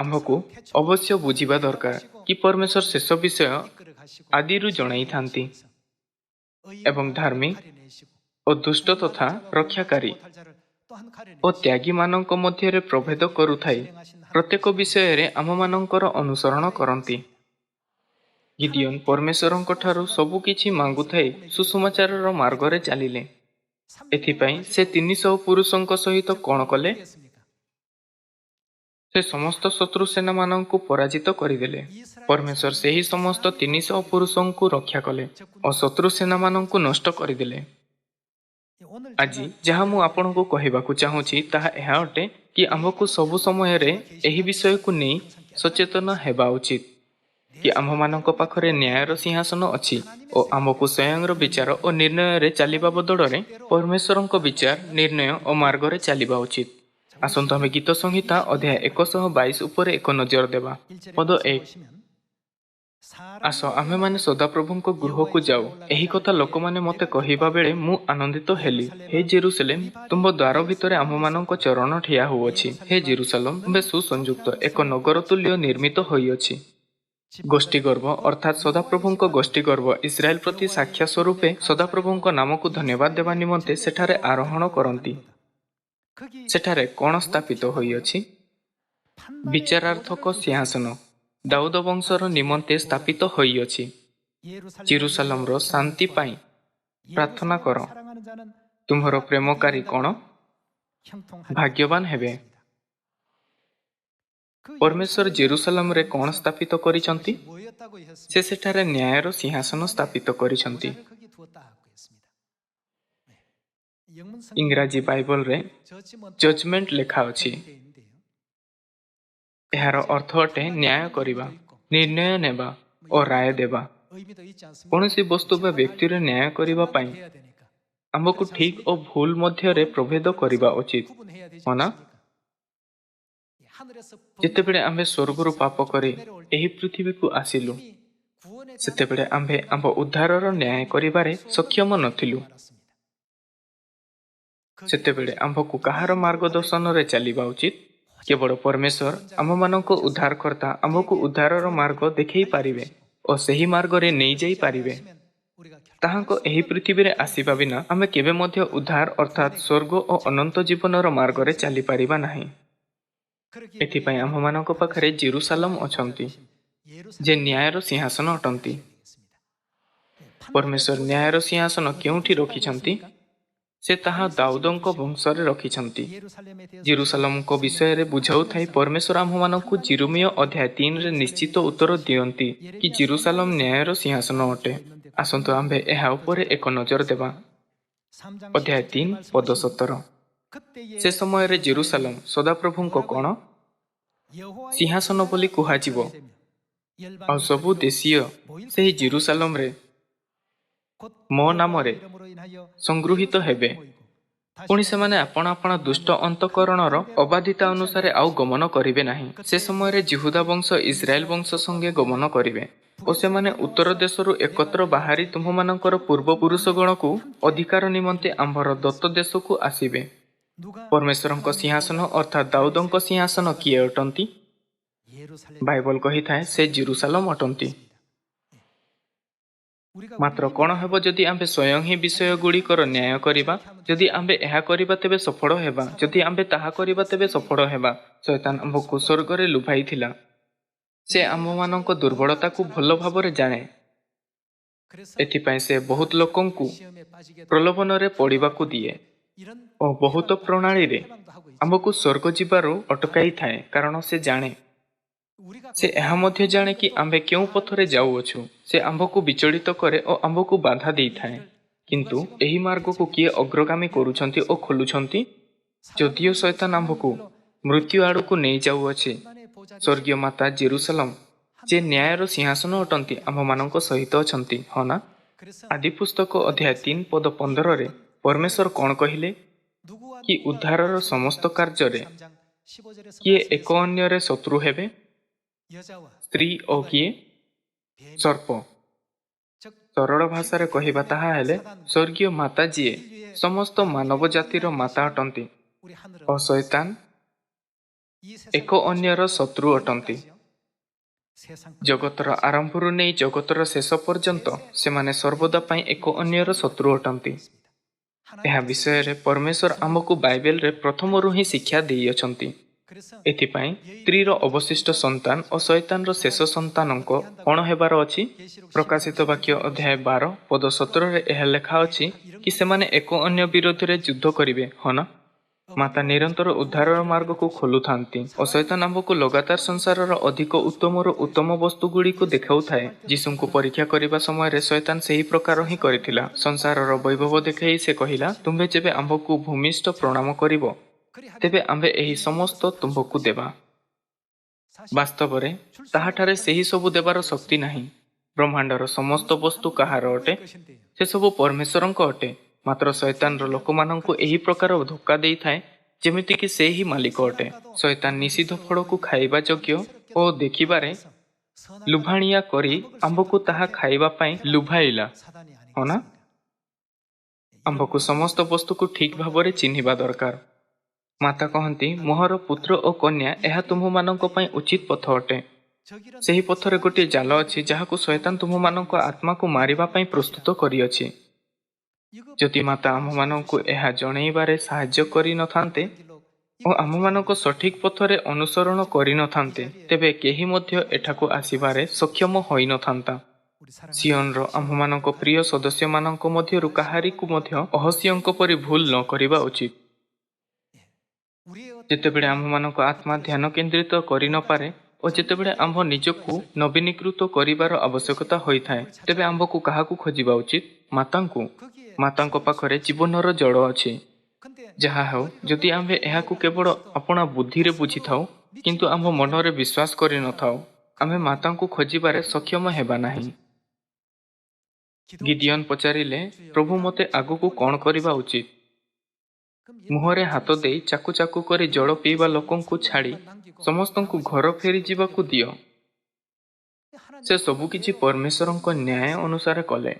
ଆମ୍ଭକୁ ଅବଶ୍ୟ ବୁଝିବା ଦରକାର କି ପରମେଶ୍ୱର ଶେଷ ବିଷୟ ଆଦିରୁ ଜଣାଇଥାନ୍ତି ଏବଂ ଧାର୍ମୀ ଓ ଦୁଷ୍ଟ ତଥା ରକ୍ଷାକାରୀ ଓ ତ୍ୟାଗୀମାନଙ୍କ ମଧ୍ୟରେ ପ୍ରଭେଦ କରୁଥାଇ ପ୍ରତ୍ୟେକ ବିଷୟରେ ଆମମାନଙ୍କର ଅନୁସରଣ କରନ୍ତି। ଗିଦିଅନ ପରମେଶ୍ୱରଙ୍କ ଠାରୁ ସବୁ କିଛି ମାଗୁଥାଇ ସୁସମାଚାରର ମାର୍ଗରେ ଚାଲିଲେ। ଏଥିପାଇଁ ସେ 300 ପୁରୁଷଙ୍କ ସହିତ କଣ କଲେ? ସେ ସମସ୍ତ ଶତ୍ରୁ ସେନାମାନଙ୍କୁ ପରାଜିତ କରିଦେଲେ। ପରମେଶ୍ୱର ସେହି ସମସ୍ତ 300 ପୁରୁଷଙ୍କୁ ରକ୍ଷା କଲେ ଓ ଶତ୍ରୁ ସେନାମାନଙ୍କୁ ନଷ୍ଟ କରିଦେଲେ। 오늘 ଆଜି 제가 ଯାହା ମୁଁ ଆପଣଙ୍କୁ କହିବାକୁ ଚାହୁଁଛି ତାହା ଏହା ଅଟେ କି ଆମ୍ଭକୁ ସବୁ ସମୟରେ ଏହି ବିଷୟକୁ ନେଇ ସଚେତନ ହେବା ଉଚିତ କି ଆମ୍ଭମାନଙ୍କ ପାଖରେ ନ୍ୟାୟର ସିଂହାସନ ଅଛି ଓ ଆମକୁ ସ୍ୱୟଂର ବିଚାର ଓ ନିର୍ଣ୍ଣୟରେ ଚାଲିବା ବଦଳରେ ପରମେଶ୍ୱରଙ୍କ ବିଚାର, ନିର୍ଣ୍ଣୟ ଓ ମାର୍ଗରେ ଚାଲିବା ଉଚିତ। ଆସନ୍ତୁ ଆମେ ଗୀତ ସଂହିତା ଅଧ୍ୟାୟ 122 ଉପରେ ଏକ ନଜର ଦେବା। ପଦ 1। ଆସ ଆମ୍ଭେମାନେ ସଦାପ୍ରଭୁଙ୍କ ଗୃହକୁ ଯାଉ। ଏହି କଥା ଲୋକମାନେ ମୋତେ କହିବା ବେଳେ ମୁଁ ଆନନ୍ଦିତ ହେଲି। ହେ ଜେରୁସାଲେମ, ତୁମ୍ଭ ଦ୍ୱାର ଭିତରେ ଆମ୍ଭମାନଙ୍କ ଚରଣ ଠିଆ ହୋଇଅଛି। ହେ ଜେରୁସାଲେମ, ତୁମ୍ଭେ ସୁସଂଯୁକ୍ତ ଏକ ନଗର ତୁଲ୍ୟ ନିର୍ମିତ ହୋଇଅଛି। ଗୋଷ୍ଠୀ ଗର୍ବ ଅର୍ଥାତ୍ ସଦାପ୍ରଭୁଙ୍କ ଗୋଷ୍ଠୀ ଗର୍ବ ଇସ୍ରାଏଲ ପ୍ରତି ସାକ୍ଷ୍ୟ ସ୍ୱରୂପେ ସଦାପ୍ରଭୁଙ୍କ ନାମକୁ ଧନ୍ୟବାଦ ଦେବା ନିମନ୍ତେ ସେଠାରେ ଆରୋହଣ କରନ୍ତି। ସେଠାରେ କ'ଣ ସ୍ଥାପିତ ହୋଇଅଛି? ବିଚାରାର୍ଥକ ସିଂହାସନ ଦାଉଦ ବଂଶର ନିମନ୍ତେ ସ୍ଥାପିତ ହୋଇଅଛି। ଜେରୁସାଲେମର ଶାନ୍ତି ପାଇଁ ପ୍ରାର୍ଥନା କର। ତୁମ୍ଭର ପ୍ରେମକାରୀ କ'ଣ? ଭାଗ୍ୟବାନ ହେବେ। ପରମେଶ୍ୱର ଜେରୁସାଲେମରେ କ'ଣ ସ୍ଥାପିତ କରିଛନ୍ତି? ସେ ସେଠାରେ ନ୍ୟାୟର ସିଂହାସନ ସ୍ଥାପିତ କରିଛନ୍ତି। ଇଂରାଜୀ ବାଇବଲରେ ଜଜମେଣ୍ଟ ଲେଖା ଅଛି। ଏହାର ଅର୍ଥ ଅଟେ ନ୍ୟାୟ କରିବା, ନିର୍ଣ୍ଣୟ ନେବା ଓ ରାୟ ଦେବା। କୌଣସି ବସ୍ତୁ ବା ବ୍ୟକ୍ତିର ନ୍ୟାୟ କରିବା ପାଇଁ ଆମକୁ ଠିକ୍ ଓ ଭୁଲ ମଧ୍ୟରେ ପ୍ରଭେଦ କରିବା ଉଚିତ, ହଁ ନା? ଯେତେବେଳେ ଆମ୍ଭେ ସ୍ୱର୍ଗରୁ ପାପ କରି ଏହି ପୃଥିବୀକୁ ଆସିଲୁ, ସେତେବେଳେ ଆମ୍ଭେ ଆମ୍ଭ ଉଦ୍ଧାରର ନ୍ୟାୟ କରିବାରେ ସକ୍ଷମ ନଥିଲୁ। ସେତେବେଳେ ଆମ୍ଭକୁ କାହାର ମାର୍ଗଦର୍ଶନରେ ଚାଲିବା ଉଚିତ? କେବଳ ପରମେଶ୍ୱର ଆମ୍ଭମାନଙ୍କ ଉଦ୍ଧାରକର୍ତ୍ତା ଆମକୁ ଉଦ୍ଧାରର ମାର୍ଗ ଦେଖାଇ ପାରିବେ ଓ ସେହି ମାର୍ଗରେ ନେଇଯାଇ ପାରିବେ। ତାହାଙ୍କ ଏହି ପୃଥିବୀରେ ଆସିବା ବିନା ଆମେ କେବେ ମଧ୍ୟ ଉଦ୍ଧାର ଅର୍ଥାତ୍ ସ୍ୱର୍ଗ ଓ ଅନନ୍ତ ଜୀବନର ମାର୍ଗରେ ଚାଲିପାରିବା ନାହିଁ। ଏଥିପାଇଁ ଆମ୍ଭମାନଙ୍କ ପାଖରେ ଜେରୁସାଲେମ ଅଛନ୍ତି, ଯେ ନ୍ୟାୟର ସିଂହାସନ ଅଟନ୍ତି। ପରମେଶ୍ୱର ନ୍ୟାୟର ସିଂହାସନ କେଉଁଠି ରଖିଛନ୍ତି? ସେ ତାହା ଦାଉଦଙ୍କ ବଂଶରେ ରଖିଛନ୍ତି। ଜେରୁସାଲେମଙ୍କ ବିଷୟରେ ବୁଝାଉଥାଇ ପରମେଶ୍ୱର ଆମ୍ଭମାନଙ୍କୁ ଜିରୁମିୟ ଅଧ୍ୟାୟ 3ରେ ନିଶ୍ଚିତ ଉତ୍ତର ଦିଅନ୍ତି କି ଜେରୁସାଲେମ ନ୍ୟାୟର ସିଂହାସନ ଅଟେ। ଆସନ୍ତୁ ଆମ୍ଭେ ଏହା ଉପରେ ଏକ ନଜର ଦେବା। ଅଧ୍ୟାୟ 3 ପଦ 17। ସେ ସମୟରେ ଜେରୁସାଲେମ ସଦାପ୍ରଭୁଙ୍କ କ'ଣ? ସିଂହାସନ ବୋଲି କୁହାଯିବ, ଆଉ ସବୁ ଦେଶୀୟ ସେହି ଜେରୁସାଲେମରେ ମୋ ନାମରେ ସଂଗୃହୀତ ହେବେ। ପୁଣି ସେମାନେ ଆପଣା ଆପଣା ଦୁଷ୍ଟ ଅନ୍ତଃକରଣର ଅବାଧିତା ଅନୁସାରେ ଆଉ ଗମନ କରିବେ ନାହିଁ। ସେ ସମୟରେ ଯିହୁଦା ବଂଶ ଇସ୍ରାଏଲ ବଂଶ ସଙ୍ଗେ ଗମନ କରିବେ ଓ ସେମାନେ ଉତ୍ତର ଦେଶରୁ ଏକତ୍ର ବାହାରି ତୁମ୍ଭମାନଙ୍କର ପୂର୍ବପୁରୁଷଗଣକୁ ଅଧିକାର ନିମନ୍ତେ ଆମ୍ଭର ଦତ୍ତ ଦେଶକୁ ଆସିବେ। ପରମେଶ୍ୱରଙ୍କ ସିଂହାସନ ଅର୍ଥାତ୍ ଦାଉଦଙ୍କ ସିଂହାସନ କିଏ ଅଟନ୍ତି? ବାଇବଲ କହିଥାଏ ସେ ଜେରୁସାଲେମ ଅଟନ୍ତି। ମାତ୍ର କ'ଣ ହେବ ଯଦି ଆମ୍ଭେ ସ୍ୱୟଂ ହିଁ ବିଷୟଗୁଡ଼ିକର ନ୍ୟାୟ କରିବା? ଯଦି ଆମ୍ଭେ ଏହା କରିବା ତେବେ ସଫଳ ହେବା। ଯଦି ଆମ୍ଭେ ତାହା କରିବା ତେବେ ସଫଳ ହେବା। ଶୟତାନ ଆମ୍ଭକୁ ସ୍ୱର୍ଗରେ ଲୁଭାଇଥିଲା। ସେ ଆମ୍ଭମାନଙ୍କ ଦୁର୍ବଳତାକୁ ଭଲ ଭାବରେ ଜାଣେ। ଏଥିପାଇଁ ସେ ବହୁତ ଲୋକଙ୍କୁ ପ୍ରଲୋଭନରେ ପଡ଼ିବାକୁ ଦିଏ ଓ ବହୁତ ପ୍ରଣାଳୀରେ ଆମକୁ ସ୍ୱର୍ଗ ଯିବାରୁ ଅଟକାଇଥାଏ, କାରଣ ସେ ଜାଣେ। ସେ ଏହା ମଧ୍ୟ ଜାଣେ କି ଆମ୍ଭେ କେଉଁ ପଥରେ ଯାଉଅଛୁ। ସେ ଆମ୍ଭକୁ ବିଚଳିତ କରେ ଓ ଆମ୍ଭକୁ ବାଧା ଦେଇଥାଏ। କିନ୍ତୁ ଏହି ମାର୍ଗକୁ କିଏ ଅଗ୍ରଗାମୀ କରୁଛନ୍ତି ଓ ଖୋଲୁଛନ୍ତି? ଯଦିଓ ଶୟତାନ ଆମ୍ଭକୁ ମୃତ୍ୟୁ ଆଡ଼କୁ ନେଇ ଯାଉଅଛି, ସ୍ୱର୍ଗୀୟ ମାତା ଜେରୁସାଲେମ ଯେ ନ୍ୟାୟର ସିଂହାସନ ଅଟନ୍ତି ଆମ୍ଭମାନଙ୍କ ସହିତ ଅଛନ୍ତି, ହଁ ନା? ଆଦି ପୁସ୍ତକ ଅଧ୍ୟାୟ 3 ପଦ 15ରେ ପରମେଶ୍ୱର କ'ଣ କହିଲେ? କି ଉଦ୍ଧାରର ସମସ୍ତ କାର୍ଯ୍ୟରେ କିଏ ଏକ ଅନ୍ୟରେ ଶତ୍ରୁ ହେବେ? ସ୍ତ୍ରୀ ଓ କିଏ? ସର୍ପ। ସରଳ ଭାଷାରେ କହିବା ତାହା ହେଲେ ସ୍ୱର୍ଗୀୟ ମାତା ଯିଏ ସମସ୍ତ ମାନବ ଜାତିର ମାତା ଅଟନ୍ତି ଓ ଶୟତାନ ଏକ ଅନ୍ୟର ଶତ୍ରୁ ଅଟନ୍ତି। ଜଗତର ଆରମ୍ଭରୁ ନେଇ ଜଗତର ଶେଷ ପର୍ଯ୍ୟନ୍ତ ସେମାନେ ସର୍ବଦା ପାଇଁ ଏକ ଅନ୍ୟର ଶତ୍ରୁ ଅଟନ୍ତି। ଏହା ବିଷୟରେ ପରମେଶ୍ୱର ଆମକୁ ବାଇବେଲରେ ପ୍ରଥମରୁ ହିଁ ଶିକ୍ଷା ଦେଇଅଛନ୍ତି। ଏଥିପାଇଁ ସ୍ତ୍ରୀର ଅବଶିଷ୍ଟ ସନ୍ତାନ ଓ ଶୟତାନର ଶେଷ ସନ୍ତାନଙ୍କ କ'ଣ ହେବାର ଅଛି? ପ୍ରକାଶିତ ବାକ୍ୟ ଅଧ୍ୟାୟ 12 ପଦ 17ରେ ଏହା ଲେଖା ଅଛି କି ସେମାନେ ଏକ ଅନ୍ୟ ବିରୋଧରେ ଯୁଦ୍ଧ କରିବେ, ହଁ ନା? ମାତା ନିରନ୍ତର ଉଦ୍ଧାରର ମାର୍ଗକୁ ଖୋଲୁଥାନ୍ତି ଓ ଶୈତାନ ଆମ୍ଭକୁ ଲଗାତାର ସଂସାରର ଅଧିକ ଉତ୍ତମରୁ ଉତ୍ତମ ବସ୍ତୁଗୁଡ଼ିକୁ ଦେଖାଉଥାଏ। ଯୀଶୁଙ୍କୁ ପରୀକ୍ଷା କରିବା ସମୟରେ ଶୈତାନ ସେହି ପ୍ରକାର ହିଁ କରିଥିଲା। ସଂସାରର ବୈଭବ ଦେଖାଇ ସେ କହିଲା, ତୁମ୍ଭେ ଯେବେ ଆମ୍ଭକୁ ଭୂମିଷ୍ଠ ପ୍ରଣାମ କରିବ, ତେବେ ଆମ୍ଭେ ଏହି ସମସ୍ତ ତୁମ୍ଭକୁ ଦେବା। ବାସ୍ତବରେ ତାହାଠାରେ ସେହି ସବୁ ଦେବାର ଶକ୍ତି ନାହିଁ। ବ୍ରହ୍ମାଣ୍ଡର ସମସ୍ତ ବସ୍ତୁ କାହାର ଅଟେ? ସେସବୁ ପରମେଶ୍ୱରଙ୍କ ଅଟେ। ମାତ୍ର ଶୈତାନର ଲୋକମାନଙ୍କୁ ଏହି ପ୍ରକାର ଧୋକା ଦେଇଥାଏ ଯେମିତିକି ସେ ହିଁ ମାଲିକ ଅଟେ। ଶୈତାନ ନିଷିଦ୍ଧ ଫଳକୁ ଖାଇବା ଯୋଗ୍ୟ ଓ ଦେଖିବାରେ ଲୁଭାଣିଆ କରି ଆମ୍ଭକୁ ତାହା ଖାଇବା ପାଇଁ ଲୁଭାଇଲା। ହଁ ନା? ଆମ୍ଭକୁ ସମସ୍ତ ବସ୍ତୁକୁ ଠିକ୍ ଭାବରେ ଚିହ୍ନିବା ଦରକାର। ମାତା କହନ୍ତି, ମୋହର ପୁତ୍ର ଓ କନ୍ୟା ଏହା ତୁମ୍ଭମାନଙ୍କ ପାଇଁ ଉଚିତ ପଥ ଅଟେ। ସେହି ପଥରେ ଗୋଟିଏ ଜାଲ ଅଛି ଯାହାକୁ ଶୈତାନ ତୁମ୍ଭମାନଙ୍କ ଆତ୍ମାକୁ ମାରିବା ପାଇଁ ପ୍ରସ୍ତୁତ କରିଅଛି। ଯଦି ମାତା ଆମ୍ଭମାନଙ୍କୁ ଏହା ଜଣେଇବାରେ ସାହାଯ୍ୟ କରିନଥାନ୍ତେ ଓ ଆମ୍ଭମାନଙ୍କ ସଠିକ୍ ପଥରେ ଅନୁସରଣ କରିନଥାନ୍ତେ, ତେବେ କେହି ମଧ୍ୟ ଏଠାକୁ ଆସିବାରେ ସକ୍ଷମ ହୋଇନଥାନ୍ତା। ସିଓନର ଆମ୍ଭମାନଙ୍କ ପ୍ରିୟ ସଦସ୍ୟମାନଙ୍କ ମଧ୍ୟରୁ କାହାରିକୁ ମଧ୍ୟ ଅହସ୍ୟଙ୍କ ପରି ଭୁଲ ନ କରିବା ଉଚିତ। ଯେତେବେଳେ ଆମ୍ଭମାନଙ୍କ ଆତ୍ମା ଧ୍ୟାନ କେନ୍ଦ୍ରିତ କରିନପାରେ ଓ ଯେତେବେଳେ ଆମ୍ଭ ନିଜକୁ ନବୀନୀକୃତ କରିବାର ଆବଶ୍ୟକତା ହୋଇଥାଏ, ତେବେ ଆମ୍ଭକୁ କାହାକୁ ଖୋଜିବା ଉଚିତ? ମାତାଙ୍କୁ। ମାତାଙ୍କ ପାଖରେ ଜୀବନର ଜଳ ଅଛି। ଯାହା ହେଉ, ଯଦି ଆମ୍ଭେ ଏହାକୁ କେବଳ ଆପଣା ବୁଦ୍ଧିରେ ବୁଝିଥାଉ କିନ୍ତୁ ଆମ୍ଭ ମନରେ ବିଶ୍ୱାସ କରିନଥାଉ, ଆମ୍ଭେ ମାତାଙ୍କୁ ଖୋଜିବାରେ ସକ୍ଷମ ହେବା ନାହିଁ। ଗିଦିଅନ ପଚାରିଲେ, ପ୍ରଭୁ ମୋତେ ଆଗକୁ କ'ଣ କରିବା ଉଚିତ? ମୁହଁରେ ହାତ ଦେଇ ଚାକୁ ଚାକୁ କରି ଜଳ ପିଇବା ଲୋକଙ୍କୁ ଛାଡ଼ି ସମସ୍ତଙ୍କୁ ଘର ଫେରିଯିବାକୁ ଦିଅ। ସେ ସବୁକିଛି ପରମେଶ୍ୱରଙ୍କ ନ୍ୟାୟ ଅନୁସାରେ କଲେ।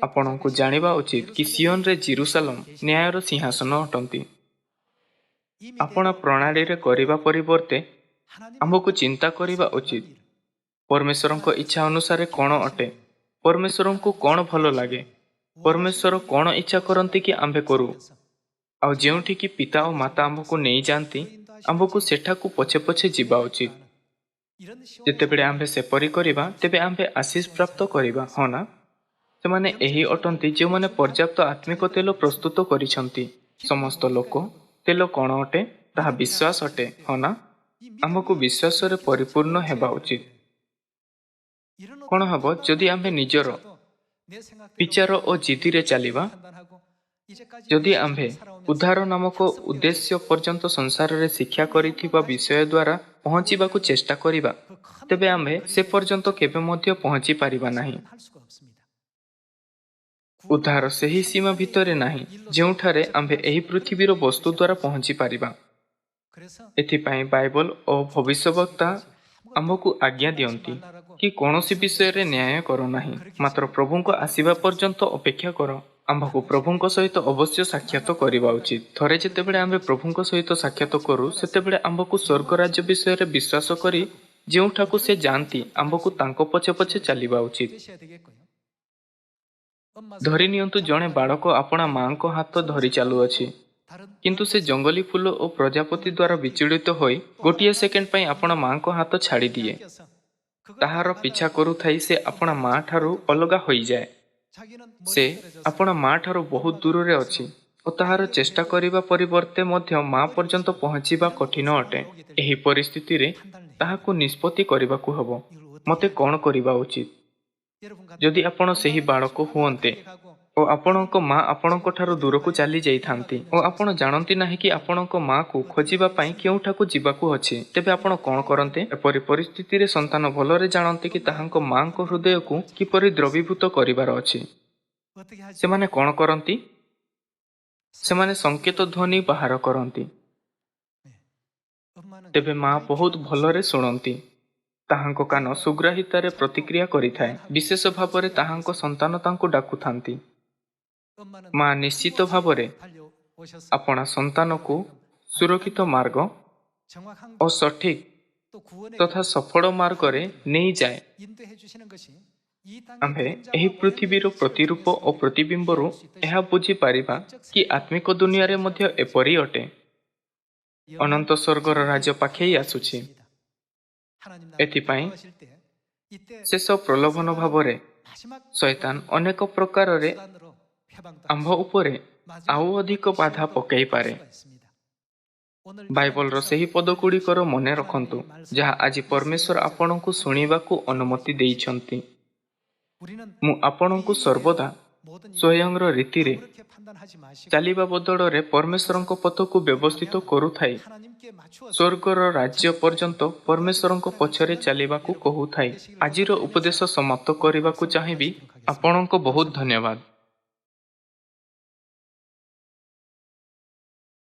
ଆପଣଙ୍କୁ ଜାଣିବା ଉଚିତ କି ସିଓନରେ ଜିରୁସାଲମ ନ୍ୟାୟର ସିଂହାସନ ଅଟନ୍ତି। ଆପଣା ପ୍ରଣାଳୀରେ କରିବା ପରିବର୍ତ୍ତେ ଆମ୍ଭକୁ ଚିନ୍ତା କରିବା ଉଚିତ। ପରମେଶ୍ୱରଙ୍କ ଇଚ୍ଛା ଅନୁସାରେ କ'ଣ ଅଟେ? ପରମେଶ୍ୱରଙ୍କୁ କ'ଣ ଭଲ ଲାଗେ? ପରମେଶ୍ୱର କ'ଣ ଇଚ୍ଛା କରନ୍ତି କି ଆମ୍ଭେ କରୁ? ଆଉ ଯେଉଁଠିକି ପିତା ଓ ମାତା ଆମ୍ଭକୁ ନେଇଯାଆନ୍ତି, ଆମ୍ଭକୁ ସେଠାକୁ ପଛେ ପଛେ ଯିବା ଉଚିତ। ଯେତେବେଳେ ଆମ୍ଭେ ସେପରି କରିବା, ତେବେ ଆମ୍ଭେ ଆଶୀଷ ପ୍ରାପ୍ତ କରିବା। ହଁ ନା? ସେମାନେ ଏହି ଅଟନ୍ତି ଯେଉଁମାନେ ପର୍ଯ୍ୟାପ୍ତ ଆତ୍ମିକ ତେଲ ପ୍ରସ୍ତୁତ କରିଛନ୍ତି। ସମସ୍ତ ଲୋକ ତେଲ କ'ଣ ଅଟେ? ତାହା ବିଶ୍ୱାସ ଅଟେ। ହଁ ନା? ଆମ୍ଭକୁ ବିଶ୍ୱାସରେ ପରିପୂର୍ଣ୍ଣ ହେବା ଉଚିତ। କ'ଣ ହେବ ଯଦି ଆମ୍ଭେ ନିଜର ବିଚାର ଓ ଜିଦିରେ ଚାଲିବା? ଯଦି ଆମ୍ଭେ ଉଦ୍ଧାର ନାମକ ଉଦ୍ଦେଶ୍ୟ ପର୍ଯ୍ୟନ୍ତ ସଂସାରରେ ଶିକ୍ଷା କରିଥିବା ବିଷୟ ଦ୍ୱାରା ପହଞ୍ଚିବାକୁ ଚେଷ୍ଟା କରିବା, ତେବେ ଆମ୍ଭେ ସେ ପର୍ଯ୍ୟନ୍ତ କେବେ ମଧ୍ୟ ପହଞ୍ଚି ପାରିବା ନାହିଁ। ଉଦ୍ଧାର ସେହି ସୀମା ଭିତରେ ନାହିଁ ଯେଉଁଠାରେ ଆମ୍ଭେ ଏହି ପୃଥିବୀର ବସ୍ତୁ ଦ୍ୱାରା ପହଞ୍ଚି ପାରିବା। ଏଥିପାଇଁ ବାଇବଲ ଓ ଭବିଷ୍ୟବକ୍ତା ଆମ୍ଭକୁ ଆଜ୍ଞା ଦିଅନ୍ତି କି କୌଣସି ବିଷୟରେ ନ୍ୟାୟ କର ନାହିଁ, ମାତ୍ର ପ୍ରଭୁଙ୍କ ଆସିବା ପର୍ଯ୍ୟନ୍ତ ଅପେକ୍ଷା କର। ଆମ୍ଭକୁ ପ୍ରଭୁଙ୍କ ସହିତ ଅବଶ୍ୟ ସାକ୍ଷାତ କରିବା ଉଚିତ। ଥରେ ଯେତେବେଳେ ଆମ୍ଭେ ପ୍ରଭୁଙ୍କ ସହିତ ସାକ୍ଷାତ କରୁ, ସେତେବେଳେ ଆମ୍ଭକୁ ସ୍ୱର୍ଗ ରାଜ୍ୟ ବିଷୟରେ ବିଶ୍ୱାସ କରି ଯେଉଁଠାକୁ ସେ ଯାଆନ୍ତି, ଆମ୍ଭକୁ ତାଙ୍କ ପଛେ ପଛେ ଚାଲିବା ଉଚିତ। ଧରି ନିଅନ୍ତୁ, ଜଣେ ବାଳକ ଆପଣା ମାଆଙ୍କ ହାତ ଧରି ଚାଲୁଅଛି, କିନ୍ତୁ ସେ ଜଙ୍ଗଲୀ ଫୁଲ ଓ ପ୍ରଜାପତି ଦ୍ୱାରା ବିଚଳିତ ହୋଇ ଗୋଟିଏ ସେକେଣ୍ଡ ପାଇଁ ଆପଣା ମାଆଙ୍କ ହାତ ଛାଡ଼ିଦିଏ। ତାହାର ପିଛା କରୁଥାଇ ସେ ଆପଣା ମା ଠାରୁ ଅଲଗା ହୋଇଯାଏ। ସେ ଆପଣା ମା ଠାରୁ ବହୁତ ଦୂରରେ ଅଛି ଓ ତାହାର ଚେଷ୍ଟା କରିବା ପରିବର୍ତ୍ତେ ମଧ୍ୟ ମା ପର୍ଯ୍ୟନ୍ତ ପହଞ୍ଚିବା କଠିନ ଅଟେ। ଏହି ପରିସ୍ଥିତିରେ ତାହାକୁ ନିଷ୍ପତ୍ତି କରିବାକୁ ହେବ, ମୋତେ କ'ଣ କରିବା ଉଚିତ? ଯଦି ଆପଣ ସେହି ବାଳକ ହୁଅନ୍ତେ ଓ ଆପଣଙ୍କ ମା ଆପଣଙ୍କ ଠାରୁ ଦୂରକୁ ଚାଲି ଯାଇଥାନ୍ତି ଓ ଆପଣ ଜାଣନ୍ତି ନାହିଁ କି ଆପଣଙ୍କ ମାକୁ ଖୋଜିବା ପାଇଁ କେଉଁଠାକୁ ଯିବାକୁ ଅଛି, ତେବେ ଆପଣ କ'ଣ କରନ୍ତେ? ଏପରି ପରିସ୍ଥିତିରେ ସନ୍ତାନ ଭଲରେ ଜାଣନ୍ତି କି ତାହାଙ୍କ ମାଙ୍କ ହୃଦୟକୁ କିପରି ଦ୍ରବୀଭୂତ କରିବାର ଅଛି। ସେମାନେ କ'ଣ କରନ୍ତି? ସେମାନେ ସଂକେତ ଧ୍ୱନି ବାହାର କରନ୍ତି। ତେବେ ମା ବହୁତ ଭଲରେ ଶୁଣନ୍ତି। ତାହାଙ୍କ କାନ ସୁଗ୍ରାହିତାରେ ପ୍ରତିକ୍ରିୟା କରିଥାଏ। ବିଶେଷ ଭାବରେ ତାହାଙ୍କ ସନ୍ତାନ ତାଙ୍କୁ ଡାକୁଥାନ୍ତି। ମା ନିଶ୍ଚିତ ଭାବରେ ଆପଣା ସନ୍ତାନକୁ ସୁରକ୍ଷିତ ମାର୍ଗ ଓ ସଠିକ ତଥା ସଫଳ ମାର୍ଗରେ ନେଇଯାଏ। ଆମ୍ଭେ ଏହି ପୃଥିବୀର ପ୍ରତିରୂପ ଓ ପ୍ରତିବିମ୍ବରୁ ଏହା ବୁଝିପାରିବା କି ଆତ୍ମିକ ଦୁନିଆରେ ମଧ୍ୟ ଏପରି ଅଟେ। ଅନନ୍ତ ସ୍ୱର୍ଗର ରାଜ୍ୟ ପାଖେଇ ଆସୁଛି। ଏଥିପାଇଁ ଶେଷ ପ୍ରଲୋଭନ ଭାବରେ ଶୈତାନ ଅନେକ ପ୍ରକାରରେ ଆମ୍ଭ ଉପରେ ଆଉ ଅଧିକ ବାଧା ପକାଇପାରେ। ବାଇବଲର ସେହି ପଦଗୁଡ଼ିକର ମନେ ରଖନ୍ତୁ, ଯାହା ଆଜି ପରମେଶ୍ୱର ଆପଣଙ୍କୁ ଶୁଣିବାକୁ ଅନୁମତି ଦେଇଛନ୍ତି। ମୁଁ ଆପଣଙ୍କୁ ସର୍ବଦା ସ୍ୱୟଂର ରୀତିରେ ଚାଲିବା ବଦଳରେ ପରମେଶ୍ୱରଙ୍କ ପଥକୁ ବ୍ୟବସ୍ଥିତ କରୁଥାଏ। ସ୍ୱର୍ଗର ରାଜ୍ୟ ପର୍ଯ୍ୟନ୍ତ ପରମେଶ୍ୱରଙ୍କ ପଛରେ ଚାଲିବାକୁ କହୁଥାଏ। ଆଜିର ଉପଦେଶ ସମାପ୍ତ କରିବାକୁ ଚାହିଁବି। ଆପଣଙ୍କୁ ବହୁତ ଧନ୍ୟବାଦ।